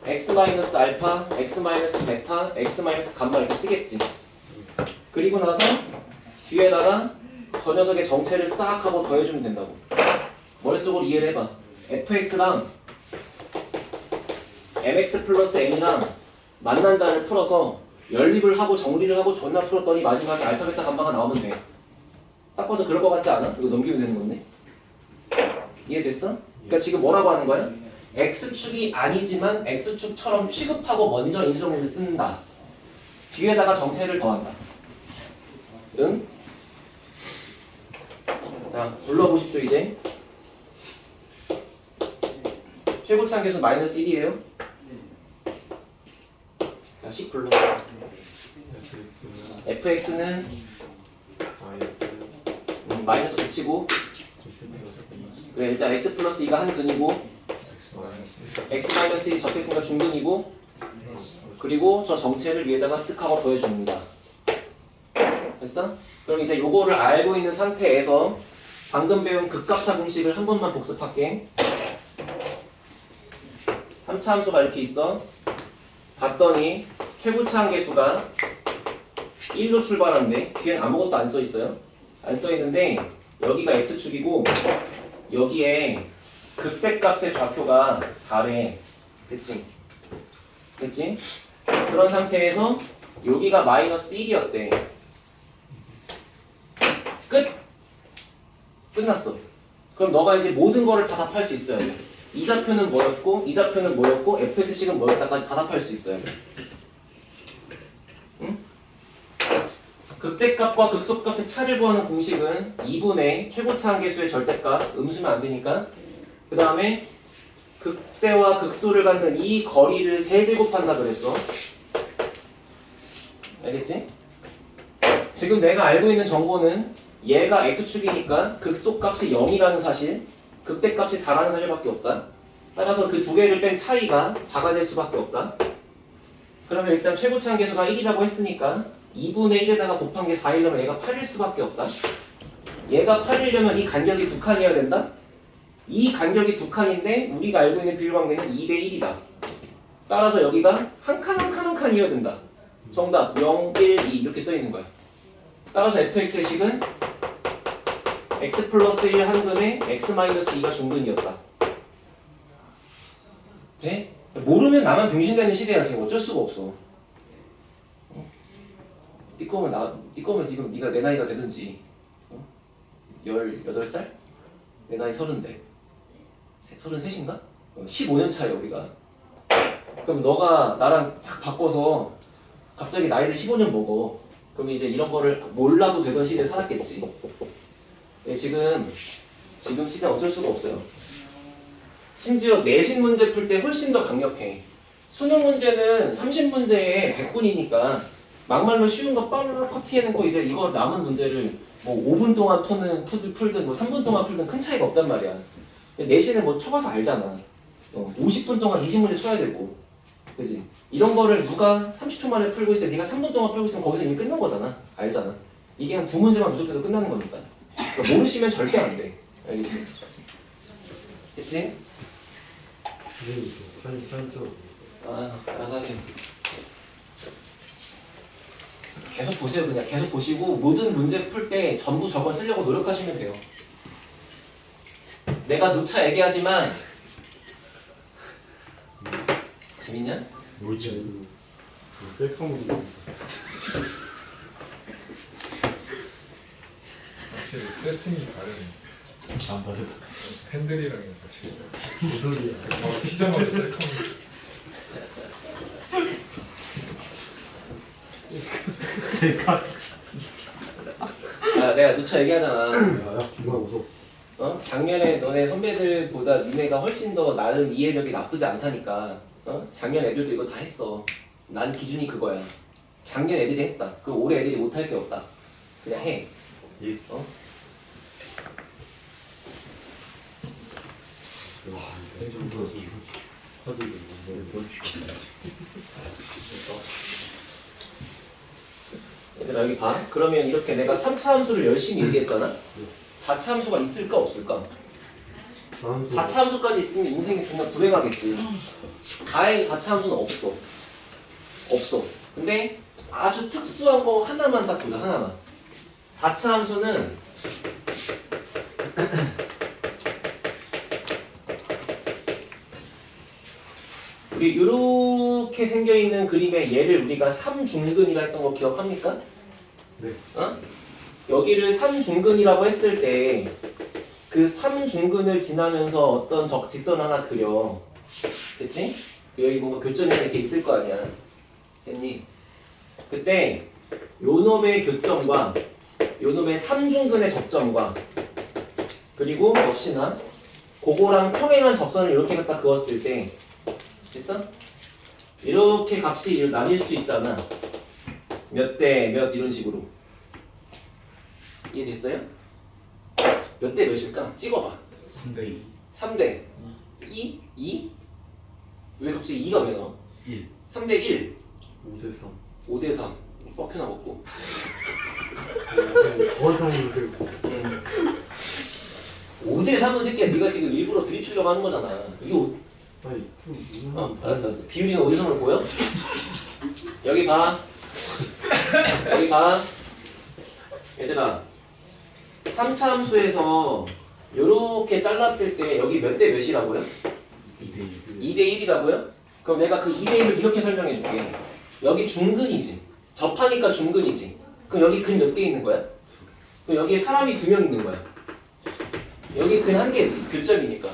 x-알파, x-베타, x-감마 이렇게 쓰겠지. 그리고 나서 뒤에다가 저 녀석의 정체를 싹 하고 더해주면 된다고. 머릿속으로 이해를 해봐. fx랑 mx 플러스 n이랑 만난다를 풀어서 연립을 하고 정리를 하고 존나 풀었더니 마지막에 알파, 베타, 감마가 나오면 돼. 딱 봐도 그럴 것 같지 않아? 이거 넘기면 되는 건데. 이해됐어? 그러니까 지금 뭐라고 하는 거야? x축이 아니지만 x축처럼 취급하고 먼저 인수정리를 쓴다. 뒤에다가 정체를 더한다. 응? 자, 불러보십시오 이제. 최고치 한계수 마이너스 1이에요. 자, 식 불러. fx는 마이너스 붙이고 그래 일단 x 플러스 2가 한 근이고 x 마이너스 1이 적혀있으니까 중근이고 그리고 저 정체를 위에다가 쓱 하고 더해줍니다. 됐어? 그럼 이제 요거를 알고 있는 상태에서 방금 배운 극값차 공식을 한 번만 복습할게. 3차 함수가 이렇게 있어. 봤더니 최고차 한계수가 1로 출발하는데 뒤엔 아무것도 안 써있어요. 안 써있는데 여기가 x축이고 여기에 극대값의 좌표가 4래. 됐지? 됐지? 그런 상태에서 여기가 마이너스 1이었대. 끝! 끝났어. 그럼 너가 이제 모든 거를 다 답할 수 있어야 돼. 이 좌표는 뭐였고 이 좌표는 뭐였고 fx식은 뭐였다까지 다 답할 수 있어야 돼. 응? 극대값과 극소값의 차를 구하는 공식은 2분의 최고차 한계수의 절대값, 음수면 안 되니까. 그 다음에 극대와 극소를 갖는 이 거리를 세제곱한다 그랬어. 알겠지? 지금 내가 알고 있는 정보는 얘가 x축이니까 극소값이 0이라는 사실, 극대값이 4라는 사실밖에 없다. 따라서 그 두 개를 뺀 차이가 4가 될 수밖에 없다. 그러면 일단 최고차 한계수가 1이라고 했으니까 2분의 1에다가 곱한 게 4이려면 얘가 8일 수밖에 없다. 얘가 8이려면 이 간격이 2칸이어야 된다. 이 간격이 2칸인데 우리가 알고 있는 비율관계는 2대 1이다. 따라서 여기가 한 칸 한 칸 한 칸이어야 된다. 정답 0, 1, 2 이렇게 써있는 거야. 따라서 fx의 식은 x 플러스 1 한근에 x 마이너스 2가 중근이었다. 돼? 모르면 나만 병신되는 시대야 지금. 어쩔 수가 없어. 네 거면 지금 네가 내 나이가 되든지 18살? 내 나이 30대 33인가? 15년 차야 우리가. 그럼 너가 나랑 딱 바꿔서 갑자기 나이를 15년 먹어. 그럼 이제 이런 거를 몰라도 되던 시대에 살았겠지. 네, 지금 시대 어쩔 수가 없어요. 심지어 내신 문제 풀 때 훨씬 더 강력해. 수능 문제는 30문제에 100분이니까 막말로 쉬운 거 빠르르 커트해놓고 이제 이거 남은 문제를 뭐 5분 동안 풀든 뭐 3분 동안 풀든 큰 차이가 없단 말이야. 내신은 뭐 쳐봐서 알잖아. 50분 동안 20문제 쳐야 되고, 그지? 이런 거를 누가 30초 만에 풀고 있을 때 네가 3분 동안 풀고 있으면 거기서 이미 끝난 거잖아. 알잖아. 이게 한 2문제만 누적돼도 끝나는 거니까. 그러니까 모르시면 절대 안 돼. 알겠지? 됐지? 선생님 좀 사연 알아서 하세요. 계속 보세요. 그냥 계속 보시고 모든 문제 풀 때 전부 저걸 쓰려고 노력하시면 돼요. 내가 누차 얘기하지만 재밌냐? 뭐지? 셀카몬 확실히 세팅이 다르네. 안 받아. 팬들이랑 같이. 무슨 소리야? 피자마자 셀카몬. 셀카. 내가 누차 얘기하잖아. 야, 기가 웃어. 작년에 너네 선배들보다 니네가 훨씬 더 나름 이해력이 나쁘지 않다니까. 작년 애들도 이거 다 했어. 난 기준이 그거야. 작년 애들이 했다. 그 올해 애들이 못할 게 없다. 그냥 해. 예. 생선 들어서 하도 얘들아 여기 봐. 그러면 이렇게 내가 3차 함수를 열심히 얘기했잖아. 4차 함수가 있을까 없을까? 4차 함수까지 있으면 인생이 정말 불행하겠지. 다행히 4차 함수는 없어. 없어. 근데 아주 특수한 거 하나만 딱 보자. 하나만. 4차 함수는 우리 이렇게 생겨있는 그림의 얘를 우리가 3중근이라 했던 거 기억합니까? 네. 여기를 3중근이라고 했을 때 그 3중근을 지나면서 어떤 직선 하나 그려. 됐지? 여기 뭔가 교점이 이렇게 있을 거 아니야. 됐니? 그때 요 놈의 교점과 요 놈의 3중근의 접점과 그리고 역시나 그거랑 평행한 접선을 이렇게 갖다 그었을 때 됐어? 이렇게 값이 나뉠 수 있잖아. 몇 대 몇 이런 식으로. 이해됐어요? 몇 대 몇일까? 찍어봐. 3대2. 3대 2? 2? 왜 갑자기 2가 왜 나와? 1. 3대 1. 5대 3. 5대 3. 뻑큐나 먹고. 거상으로 세고. 5대 3은 새끼야. 네가 지금 일부러 드립치려고 하는 거잖아. 이거 아니, 알았어. 비율이가 어디서 뭘 보여? 여기 봐. 여기 봐. 얘들아. 3차 함수에서 요렇게 잘랐을 때 여기 몇 대 몇이라고요? 2대 1이라고요? 그럼 내가 그 2대 1을 이렇게 설명해 줄게. 여기 중근이지. 접하니까 중근이지. 그럼 여기 근 몇 개 있는 거야? 그럼 여기에 사람이 2명 있는 거야. 여기 근 1개지. 교점이니까.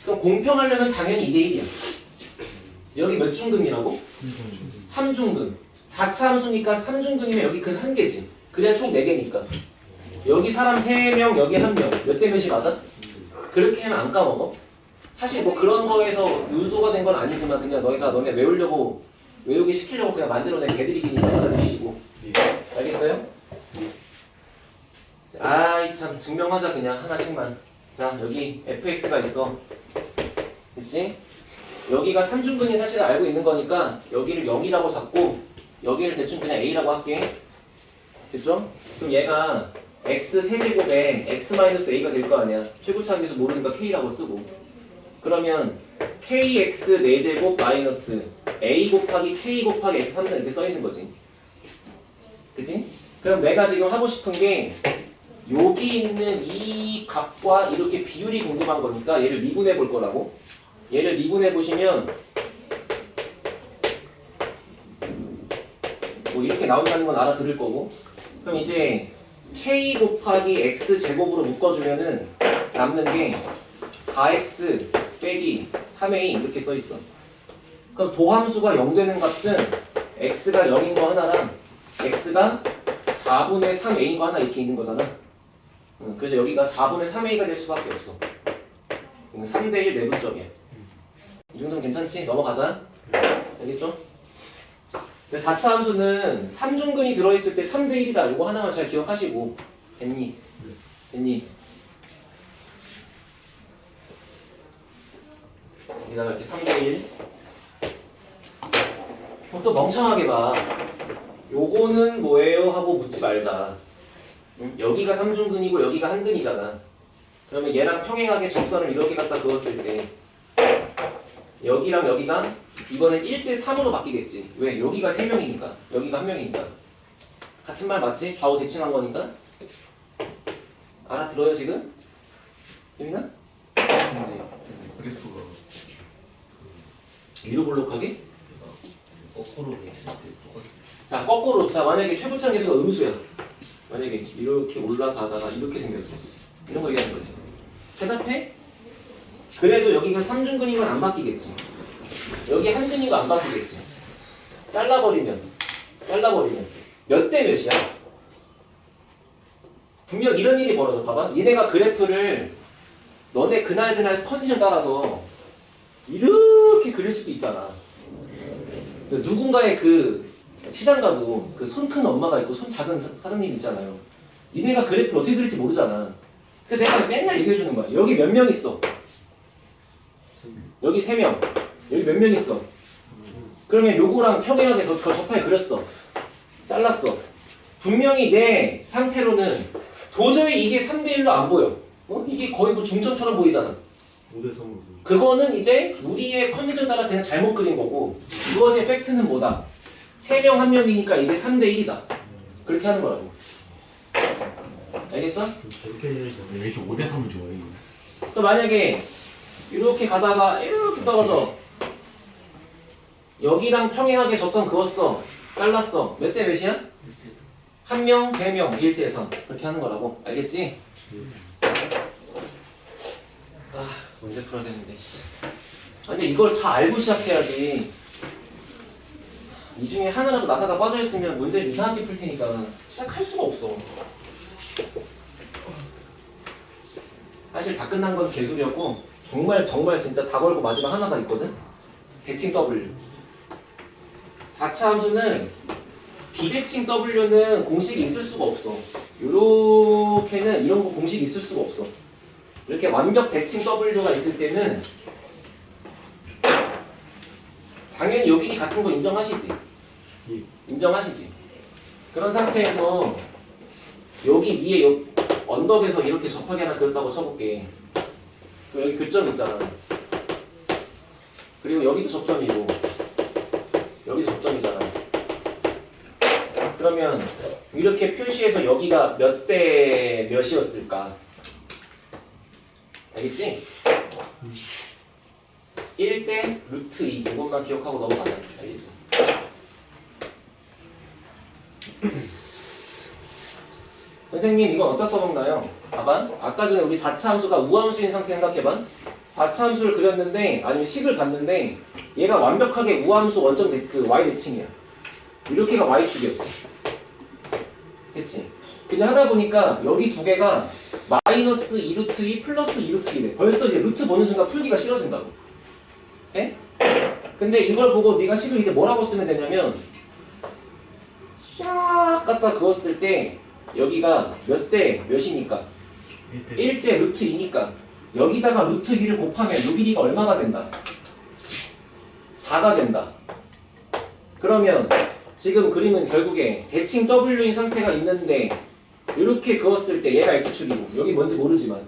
그럼 공평하려면 당연히 2대 1이야. 여기 몇 중근이라고? 3중근. 4차 함수니까 3중근이면 여기 근 1개지. 그래야 총 4개니까. 여기 사람 3명, 여기 1명. 몇 대 몇이 맞아? 그렇게 하면 안 까먹어. 사실 뭐 그런 거에서 유도가 된 건 아니지만 그냥 너네 외우기 시키려고 그냥 만들어낸 개들이기니까 받아들이시고. 알겠어요? 아이 참 증명하자 그냥 하나씩만. 자 여기 fx가 있어. 됐지? 여기가 3중근이 사실 알고 있는 거니까 여기를 0이라고 잡고 여기를 대충 그냥 a라고 할게. 됐죠? 그럼 얘가 x 세제곱에 x-a가 될 거 아니야. 최고차함계수 모르니까 k라고 쓰고. 그러면 kx 4제곱 마이너스 a 곱하기 k 곱하기 x 3점 이렇게 써 있는 거지. 그치? 그럼 내가 지금 하고 싶은 게 여기 있는 이 값과 이렇게 비율이 궁금한 거니까 얘를 미분해 볼 거라고. 얘를 미분해 보시면 뭐 이렇게 나온다는 건 알아들을 거고. 그럼 이제 k 곱하기 x 제곱으로 묶어주면은 남는 게 4x 빼기 3a 이렇게 써 있어. 그럼 도함수가 0 되는 값은 x가 0인 거 하나랑 x가 4분의 3a인 거 하나 이렇게 있는 거잖아. 그래서 여기가 4분의 3a가 될 수밖에 없어. 3대 1 내분점이야. 이 정도면 괜찮지? 넘어가자. 알겠죠? 4차 함수는 3중근이 들어있을 때 3대 1이다. 이거 하나만 잘 기억하시고. 됐니? 됐니? 여기다가 이렇게 3대1. 또 멍청하게 봐. 요거는 뭐예요? 하고 묻지 말자. 여기가 삼중근이고 여기가 한근이잖아. 그러면 얘랑 평행하게 접선을 이렇게 갖다 그었을 때 여기랑 여기가 이번엔 1대3으로 바뀌겠지. 왜? 여기가 3명이니까 여기가 1명이니까. 같은 말 맞지? 좌우 대칭한 거니까. 알아들어요 지금? 재민아? 근데 그래프가 위로 볼록하게? 내가 거꾸로 돼 있을 때 똑같아. 자 거꾸로. 자 만약에 최고창 계수가 음수야. 만약에 이렇게 올라가다가 이렇게 생겼어. 이런 거 얘기하는 거지. 대답해? 그래도 여기가 삼중근인 건 안 바뀌겠지. 여기 한근인 거 안 바뀌겠지. 잘라버리면 몇 대 몇이야? 분명 이런 일이 벌어져. 봐봐. 니네가 그래프를 너네 그날 컨디션 따라서 이렇게 그릴 수도 있잖아. 누군가의 그 시장 가도 그 손 큰 엄마가 있고 손 작은 사장님 있잖아요. 니네가 그래프를 어떻게 그릴지 모르잖아. 그래서 내가 맨날 얘기해주는 거야. 여기 몇 명 있어? 여기 3명. 여기 몇 명 있어? 그러면 요거랑 평행하게 접하게 그렸어. 잘랐어. 분명히 내 상태로는 도저히 이게 3대1로 안 보여. 이게 거의 뭐 중점처럼 보이잖아. 5대3으로 그거는 이제 우리의 컨디션 따라 그냥 잘못 그린 거고, 주어진 팩트는 뭐다? 3명 1명이니까 이게 3대1이다. 그렇게 하는 거라고. 알겠어? 저렇게 해야지. 왜 이렇게 5대3을 좋아해? 또 만약에 이렇게 가다가 이렇게 떨어져. 여기랑 평행하게 접선 그었어. 잘랐어. 몇 대 몇이야? 1명, 3명, 1대3. 그렇게 하는 거라고. 알겠지? 아, 문제 풀어야 되는데. 근데 이걸 다 알고 시작해야지. 이 중에 하나라도 나사가 빠져있으면 문제를 이상하게 풀 테니까 시작할 수가 없어. 사실 다 끝난 건 개소리였고, 정말 진짜 다 걸고 마지막 하나가 있거든? 대칭 W. 4차 함수는 비대칭 W는 공식이 있을 수가 없어. 요렇게는 이런 거 공식이 있을 수가 없어. 이렇게 완벽 대칭 W가 있을 때는 당연히 요 길이 같은 거 인정하시지? 예. 인정하시지? 그런 상태에서 여기 위에 요 언덕에서 이렇게 접하게 하나 그렸다고 쳐볼게. 그리고 여기 교점 있잖아. 그리고 여기도 접점이고 여기도 접점이잖아. 그러면 이렇게 표시해서 여기가 몇 대 몇이었을까? 알겠지? 1대 루트 2 이것만 기억하고 넘어가자. 알겠지? 선생님 이건 어디다 써먹나요? 봐봐. 아까 전에 우리 4차 함수가 우함수인 상태 생각해봐. 4차 함수를 그렸는데 아니면 식을 봤는데 얘가 완벽하게 우함수 원점 그 y 대칭이야. 이렇게가 y축이었어. 됐지? 그냥 하다 보니까 여기 두 개가 마이너스 2루트 2 플러스 2루트 2래. 벌써 이제 루트 보는 순간 풀기가 싫어진다고. 오케이? 근데 이걸 보고 네가 식을 이제 뭐라고 쓰면 되냐면 샥 갖다 그었을 때 여기가 몇 대 몇이니까 1대 루트 2니까 여기다가 루트 2를 곱하면 요 길이가 얼마가 된다? 4가 된다. 그러면 지금 그림은 결국에 대칭 W인 상태가 있는데 이렇게 그었을 때 얘가 X축이고 여기 뭔지 모르지만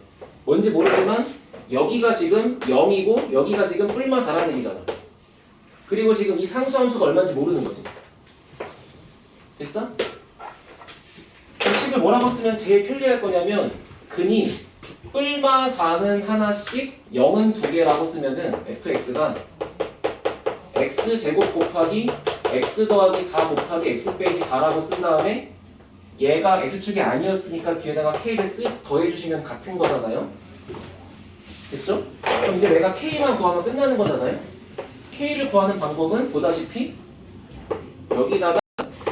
여기가 지금 0이고 여기가 지금 뿔마 4라는 얘기잖아. 그리고 지금 이 상수함수가 얼마인지 모르는 거지. 됐어? 그럼 식을 뭐라고 쓰면 제일 편리할 거냐면 근이 뿔마 4는 하나씩 0은 두 개라고 쓰면은 fx가 x제곱 곱하기 x 더하기 4 곱하기 x 빼기 4라고 쓴 다음에 얘가 x축이 아니었으니까 뒤에다가 k를 더해주시면 같은 거잖아요. 됐죠? 그럼 이제 내가 k만 구하면 끝나는 거잖아요. k를 구하는 방법은 보다시피 여기다가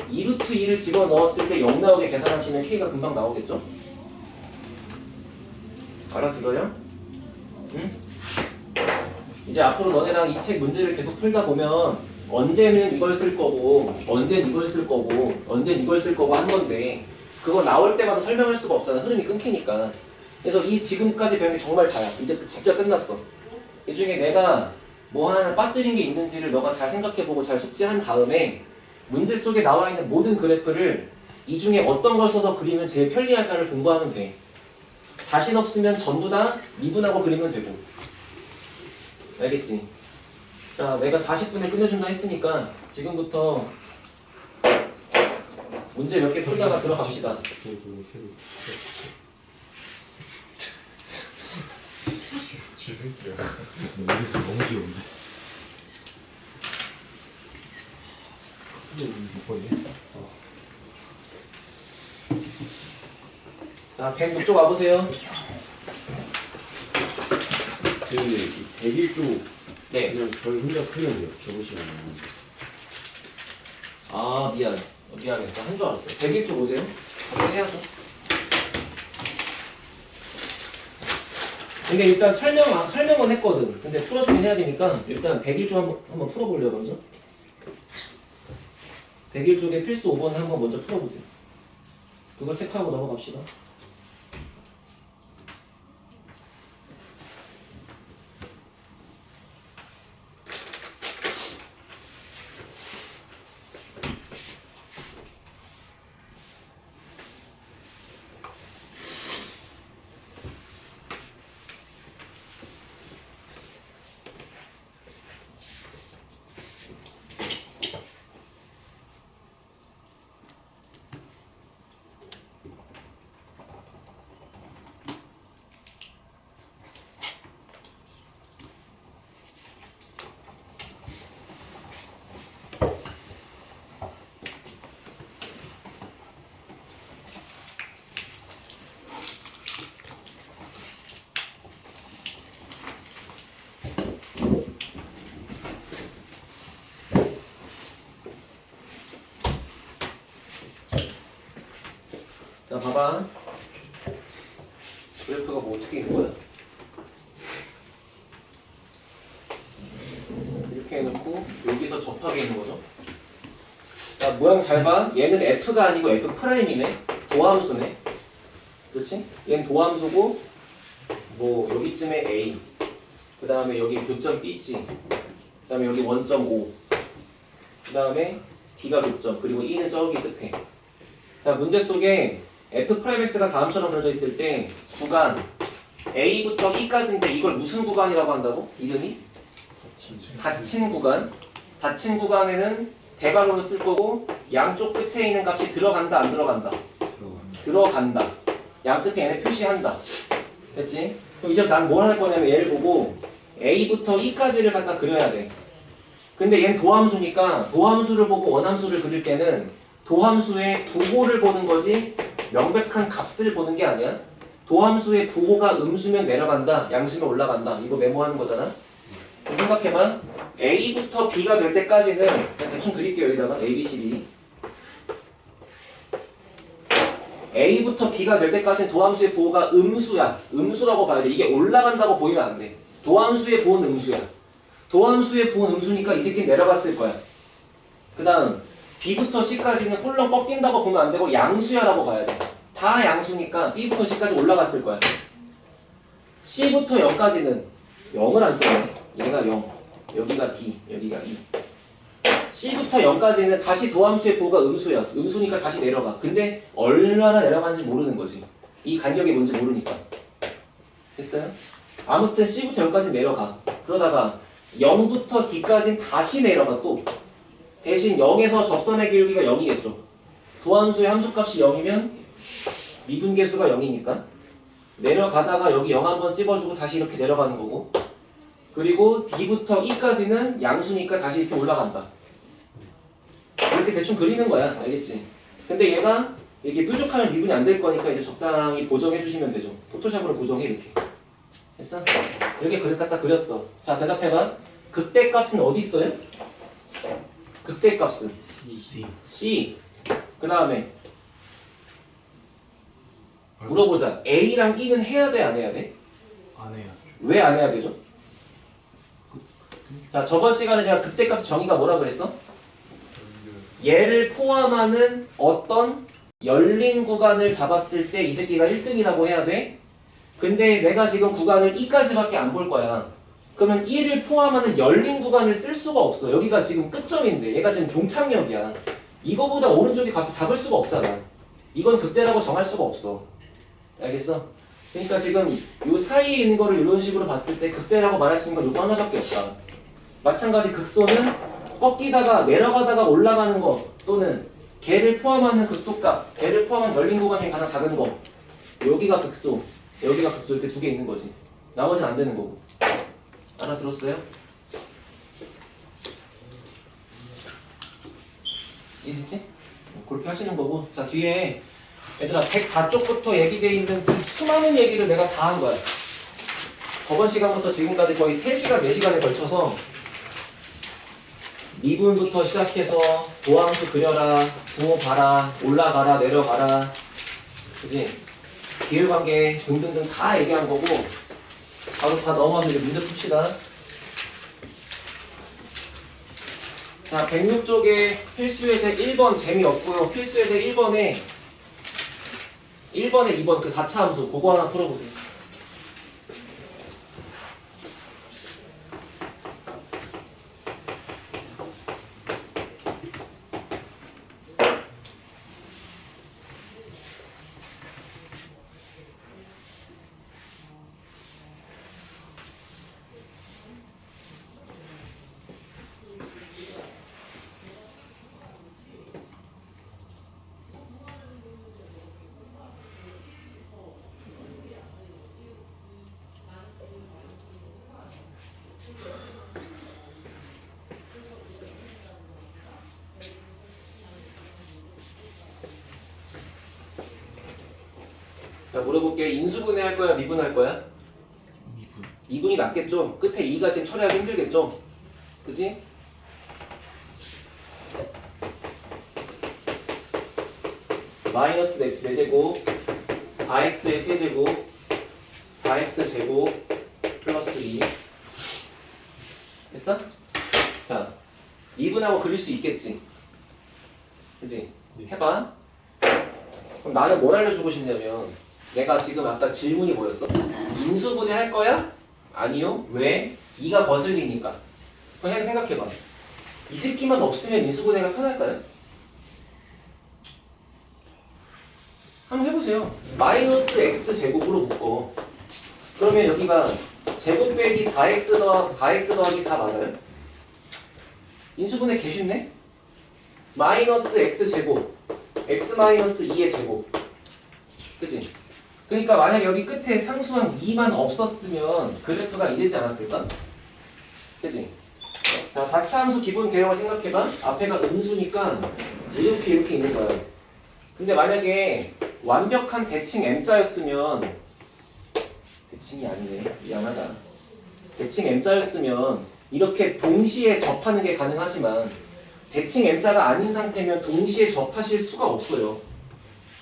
2루트 2를 집어넣었을 때 0 나오게 계산하시면 k가 금방 나오겠죠? 알아들어요? 응? 이제 앞으로 너네랑 이 책 문제를 계속 풀다 보면 언제는 이걸 쓸 거고 언제는 이걸 쓸 거고 언제는 이걸 쓸 거고 한 건데 그거 나올 때마다 설명할 수가 없잖아. 흐름이 끊기니까. 그래서 이 지금까지 배운 게 정말 다야. 이제 진짜 끝났어. 이 중에 내가 뭐 하나 빠뜨린 게 있는지를 너가 잘 생각해보고 잘 숙지한 다음에 문제 속에 나와 있는 모든 그래프를 이 중에 어떤 걸 써서 그리면 제일 편리할까를 공부하면 돼. 자신 없으면 전부 다 미분하고 그리면 되고. 알겠지? 자, 내가 40분에 끝내준다 했으니까 지금부터 문제 몇 개 풀다가 들어갑시다. 지승기야. 여기서 너무 귀여운데. 자, 106쪽 와보세요. 그 101조 네. 그냥 저희 혼자 풀면 돼요. 적으시면 아, 미안해. 나 한 줄 알았어. 101쪽 오세요. 같이 해야죠. 근데 일단 설명은 했거든. 근데 풀어주긴 해야 되니까 일단 101쪽 한번 풀어볼래요, 먼저? 101쪽의 필수 5번 한번 먼저 풀어보세요. 그거 체크하고 넘어갑시다. 자, 봐봐. 그래프가 뭐 어떻게 있는 거야? 이렇게 해놓고 여기서 접하게 있는 거죠. 자, 모양 잘 봐. 얘는 F가 아니고 F 프라임이네. 도함수네. 그렇지? 얘는 도함수고 뭐 여기쯤에 A, 그 다음에 여기 교점 BC, 그 다음에 여기 원점 O, 그 다음에 D가 교점, 그리고 E는 저기 끝에. 자, 문제 속에 F'X가 다음처럼 그려져 있을 때 구간 A부터 E까지인데 이걸 무슨 구간이라고 한다고? 이름이? 닫힌 구간. 닫힌 구간에는 대괄호를 쓸 거고 양쪽 끝에 있는 값이 들어간다 안 들어간다? 들어간다. 양 끝에 얘네 표시한다. 됐지? 그럼 이제 난 뭘 할 거냐면 얘를 보고 A부터 E까지를 갖다 그려야 돼. 근데 얘는 도함수니까 도함수를 보고 원함수를 그릴 때는 도함수의 부호를 보는 거지 명백한 값을 보는 게 아니야. 도함수의 부호가 음수면 내려간다, 양수면 올라간다. 이거 메모하는 거잖아. 생각해봐. A부터 B가 될 때까지는 그냥 대충 그릴게요. 여기다가 A, B, C, D. A부터 B가 될 때까지는 도함수의 부호가 음수야. 음수라고 봐야 돼. 이게 올라간다고 보이면 안 돼. 도함수의 부호는 음수야. 도함수의 부호는 음수니까 이 새끼는 내려갔을 거야. 그 다음 B부터 C까지는 꿀렁 꺾인다고 보면 안 되고 양수야라고 봐야 돼. 다 양수니까 B부터 C까지 올라갔을 거야. C부터 0까지는 0을 안 써요. 얘가 0, 여기가 D, 여기가 E. C부터 0까지는 다시 도함수의 부호가 음수야. 음수니까 다시 내려가. 근데 얼마나 내려가는지 모르는 거지. 이 간격이 뭔지 모르니까. 됐어요? 아무튼 C부터 0까지 내려가. 그러다가 0부터 D까지는 다시 내려가 또. 대신 0에서 접선의 기울기가 0이겠죠. 도함수의 함수값이 0이면 미분계수가 0이니까 내려가다가 여기 0 한번 찝어주고 다시 이렇게 내려가는 거고, 그리고 D부터 E까지는 양수니까 다시 이렇게 올라간다. 이렇게 대충 그리는 거야. 알겠지? 근데 얘가 이게 뾰족하면 미분이 안 될 거니까 이제 적당히 보정해 주시면 되죠. 포토샵으로 보정해 이렇게. 됐어? 이렇게 그릇 갖다 그렸어. 자, 대답해봐. 극대값은 어디 있어요? 극대값은 C. 그 다음에 물어보자. A랑 E는 해야 돼, 안 해야 돼? 안 해요. 왜 안 해야 되죠? 자, 저번 시간에 제가 극대값 정의가 뭐라 그랬어? 얘를 포함하는 어떤 열린 구간을 잡았을 때 이 새끼가 1등이라고 해야 돼? 근데 내가 지금 구간을 E까지밖에 안 볼 거야. 그러면 1을 포함하는 열린 구간을 쓸 수가 없어. 여기가 지금 끝점인데 얘가 지금 종착역이야. 이거보다 오른쪽에 값을 잡을 수가 없잖아. 이건 극대라고 정할 수가 없어. 알겠어? 그러니까 지금 요 사이에 있는 거를 이런 식으로 봤을 때 극대라고 말할 수 있는 건 이거 하나밖에 없다. 마찬가지 극소는 꺾이다가 내려가다가 올라가는 거 또는 개를 포함하는 극소값, 개를 포함한 열린 구간 중에 가장 작은 거. 여기가 극소, 여기가 극소 이렇게 두 개 있는 거지. 나머지는 안 되는 거고. 알아들었어요? 이해됐지? 그렇게 하시는 거고. 자, 뒤에 얘들아 104쪽부터 얘기되어 있는 그 수많은 얘기를 내가 다 한 거야. 저번 시간부터 지금까지 거의 3시간, 4시간에 걸쳐서 미분부터 시작해서 도함수 그려라, 부호 봐라, 올라가라, 내려가라, 그지? 비율관계 등등등 다 얘기한 거고 바로 다 넘어가서 이제 문제 풉시다. 자, 106쪽에 필수예제 1번 재미없고요. 필수예제 1번에 2번 그 4차 함수 그거 하나 풀어보세요. 자, 물어볼게. 인수분해 할 거야? 미분할 거야? 미분. 미분이 낫겠죠? 끝에 2가 지금 처리하기 힘들겠죠? 그지? 마이너스 x 4제곱 4x의 세제곱 4x 제곱 플러스 2 됐어? 자, 미분하고 그릴 수 있겠지? 그지? 해봐. 그럼 나는 뭘 알려주고 싶냐면 내가 지금 아까 질문이 뭐였어? 인수분해 할 거야? 아니요. 왜? 2가 거슬리니까. 그냥 생각해봐. 이 새끼만 없으면 인수분해가 편할까요? 한번 해보세요. 마이너스 x 제곱으로 묶어. 그러면 여기가 제곱 빼기 4x 더하기 4 맞아요? 인수분해 개 쉽네? 마이너스 x 제곱 x 마이너스 2의 제곱. 그치? 그러니까 만약 여기 끝에 상수항 2만 없었으면 그래프가 이되지 않았을까? 그치? 자, 4차 함수 기본 개형을 생각해봐. 앞에가 음수니까 이렇게 있는 거야. 근데 만약에 완벽한 대칭 M자였으면 대칭이 아니네. 미안하다. 대칭 M자였으면 이렇게 동시에 접하는 게 가능하지만 대칭 M자가 아닌 상태면 동시에 접하실 수가 없어요.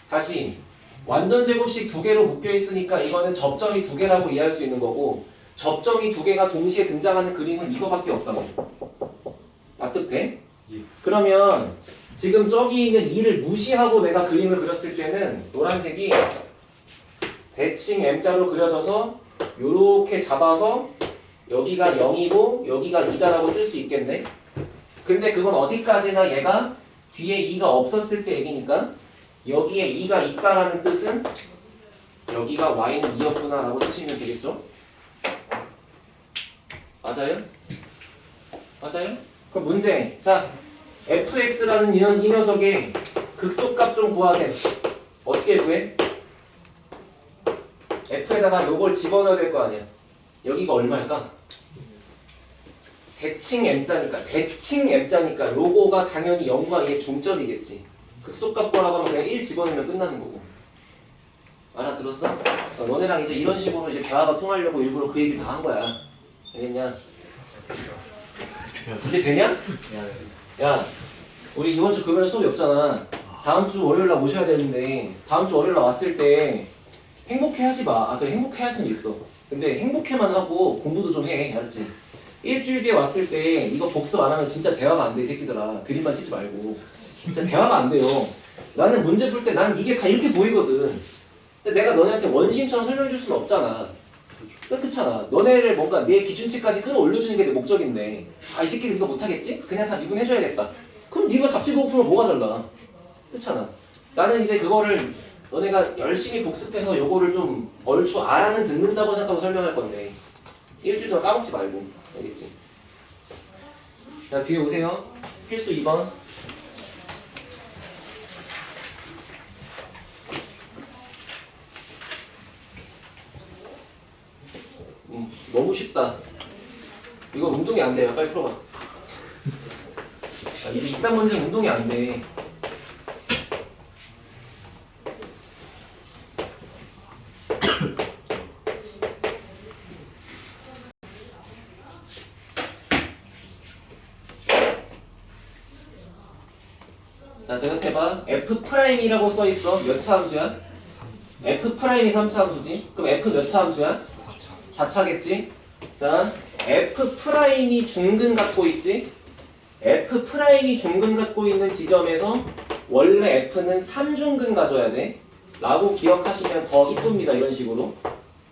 다시 완전 제곱식 두 개로 묶여 있으니까 이거는 접점이 두 개라고 이해할 수 있는 거고 접점이 두 개가 동시에 등장하는 그림은 이거밖에 없다고. 납득돼? 예. 그러면 지금 저기 있는 2를 무시하고 내가 그림을 그렸을 때는 노란색이 대칭 M자로 그려져서 요렇게 잡아서 여기가 0이고 여기가 2다라고 쓸 수 있겠네. 근데 그건 어디까지나 얘가 뒤에 2가 없었을 때 얘기니까 여기에 2가 있다라는 뜻은 여기가 y는 2였구나 라고 쓰시면 되겠죠? 맞아요? 맞아요? 그럼 문제. 자, fx라는 이 녀석의 극소값 좀 구하세요. 어떻게 구해? f에다가 요걸 집어넣어야 될 거 아니야. 여기가 얼마일까? 대칭 M자니까 로고가 당연히 0과 2의 중점이겠지. 극소값 구하라고 하면 그냥 1 집어넣으면 끝나는 거고. 알아들었어? 너네랑 이제 이런 식으로 이제 대화가 통하려고 일부러 그 얘기를 다 한 거야. 알겠냐? 이제 되냐? 야, 우리 이번 주 금요일 수업이 없잖아. 다음 주 월요일 날 모셔야 되는데 다음 주 월요일 날 왔을 때 행복해하지 마. 아, 그래, 행복해할 수는 있어. 근데 행복해만 하고 공부도 좀 해. 알았지? 일주일 뒤에 왔을 때 이거 복습 안 하면 진짜 대화가 안 돼, 이 새끼들아. 드림만 치지 말고. 진짜 대화가 안 돼요. 나는 문제 풀 때 난 이게 다 이렇게 보이거든. 근데 내가 너네한테 원시인처럼 설명해 줄 수는 없잖아. 그렇잖아. 너네를 뭔가 내 기준치까지 끌어올려주는 게 내 목적인데 아 이 새끼들 이거 못하겠지? 그냥 다 미분해줘야겠다. 그럼 네가 답지 보고 풀면 뭐가 달라? 그렇잖아. 나는 이제 그거를 너네가 열심히 복습해서 요거를 좀 얼추 알아는 듣는다고 생각하고 설명할 건데 일주일 동안 까먹지 말고. 알겠지? 자 뒤에 오세요. 필수 2번. 너무 쉽다. 이거 운동이 안 돼요. 빨리 풀어봐. 아, 이제 이딴 문제는 운동이 안 돼. 자, 대답해봐. F'이라고 써있어. 몇 차 함수야? F'이 3차 함수지? 그럼 F 몇 차 함수야? 4차. 4차겠지? 자, F'이 중근 갖고 있지? F'이 중근 갖고 있는 지점에서 원래 F는 3중근 가져야 돼. 라고 기억하시면 더 이쁩니다. 이런 식으로.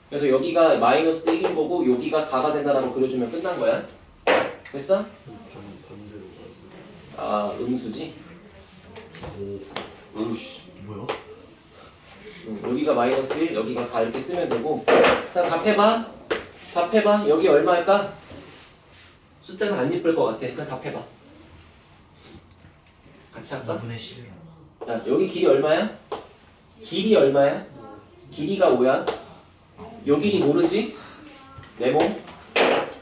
그래서 여기가 마이너스 1인 거고 여기가 4가 된다라고 그려주면 끝난 거야. 됐어? 반대로 아, 음수지? 오우씨. 뭐야? 여기가 마이너스 1, 여기가 4 이렇게 쓰면 되고. 자, 답해봐. 답해봐. 여기 얼마일까? 숫자는 안 이쁠 것 같아. 그냥 답해봐. 같이 할까? 2분의 11. 자, 여기 길이 얼마야? 길이 얼마야? 길이가 5야. 요 길이 모르지? 네모.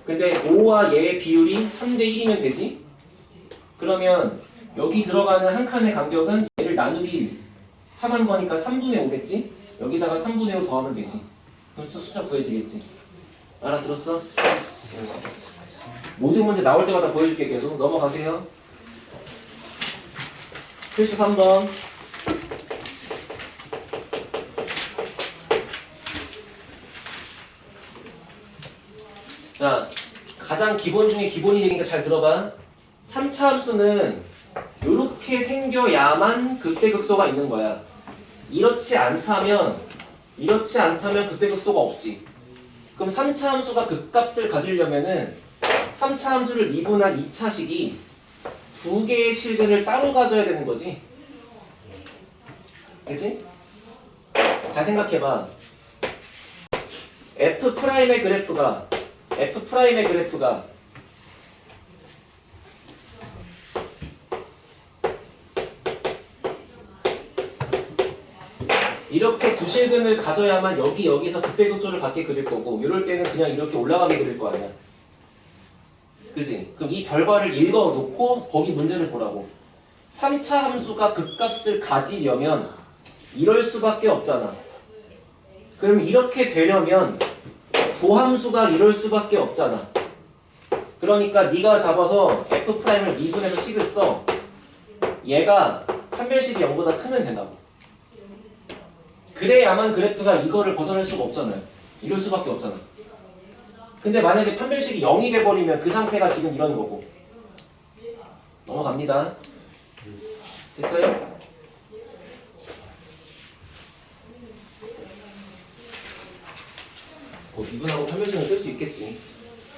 근데 5와 얘의 비율이 3대 1이면 되지? 그러면 여기 들어가는 한 칸의 간격은 얘를 나누기 3한 거니까 3분의 5겠지? 여기다가 3분의 5 더하면 되지. 그럼 숫자 구해지겠지? 알아들었어? 모든 문제 나올 때마다 보여줄게. 계속 넘어가세요. 필수 3번. 자, 가장 기본 중에 기본이 되니까 잘 들어봐. 3차 함수는 이렇게 생겨야만 극대극소가 있는 거야. 이렇지 않다면 극대극소가 없지. 그럼 3차 함수가 극값을 가지려면은 3차 함수를 미분한 2차식이 두 개의 실근을 따로 가져야 되는 거지. 그치? 잘 생각해봐. F'의 그래프가 이렇게 두 실근을 가져야만 여기서 극대극소를 갖게 그릴 거고 이럴 때는 그냥 이렇게 올라가게 그릴 거 아니야. 그지? 그럼 이 결과를 읽어놓고 거기 문제를 보라고. 3차 함수가 극값을 가지려면 이럴 수밖에 없잖아. 그럼 이렇게 되려면 도함수가 이럴 수밖에 없잖아. 그러니까 네가 잡아서 F'을 미분해서 식을 써. 얘가 판별식이 0보다 크면 된다고. 그래야만 그래프가 이거를 벗어날 수가 없잖아요. 이럴 수밖에 없잖아. 근데 만약에 판별식이 0이 돼버리면 그 상태가 지금 이런 거고. 넘어갑니다. 됐어요? 미분하고 판별식은 쓸 수 있겠지.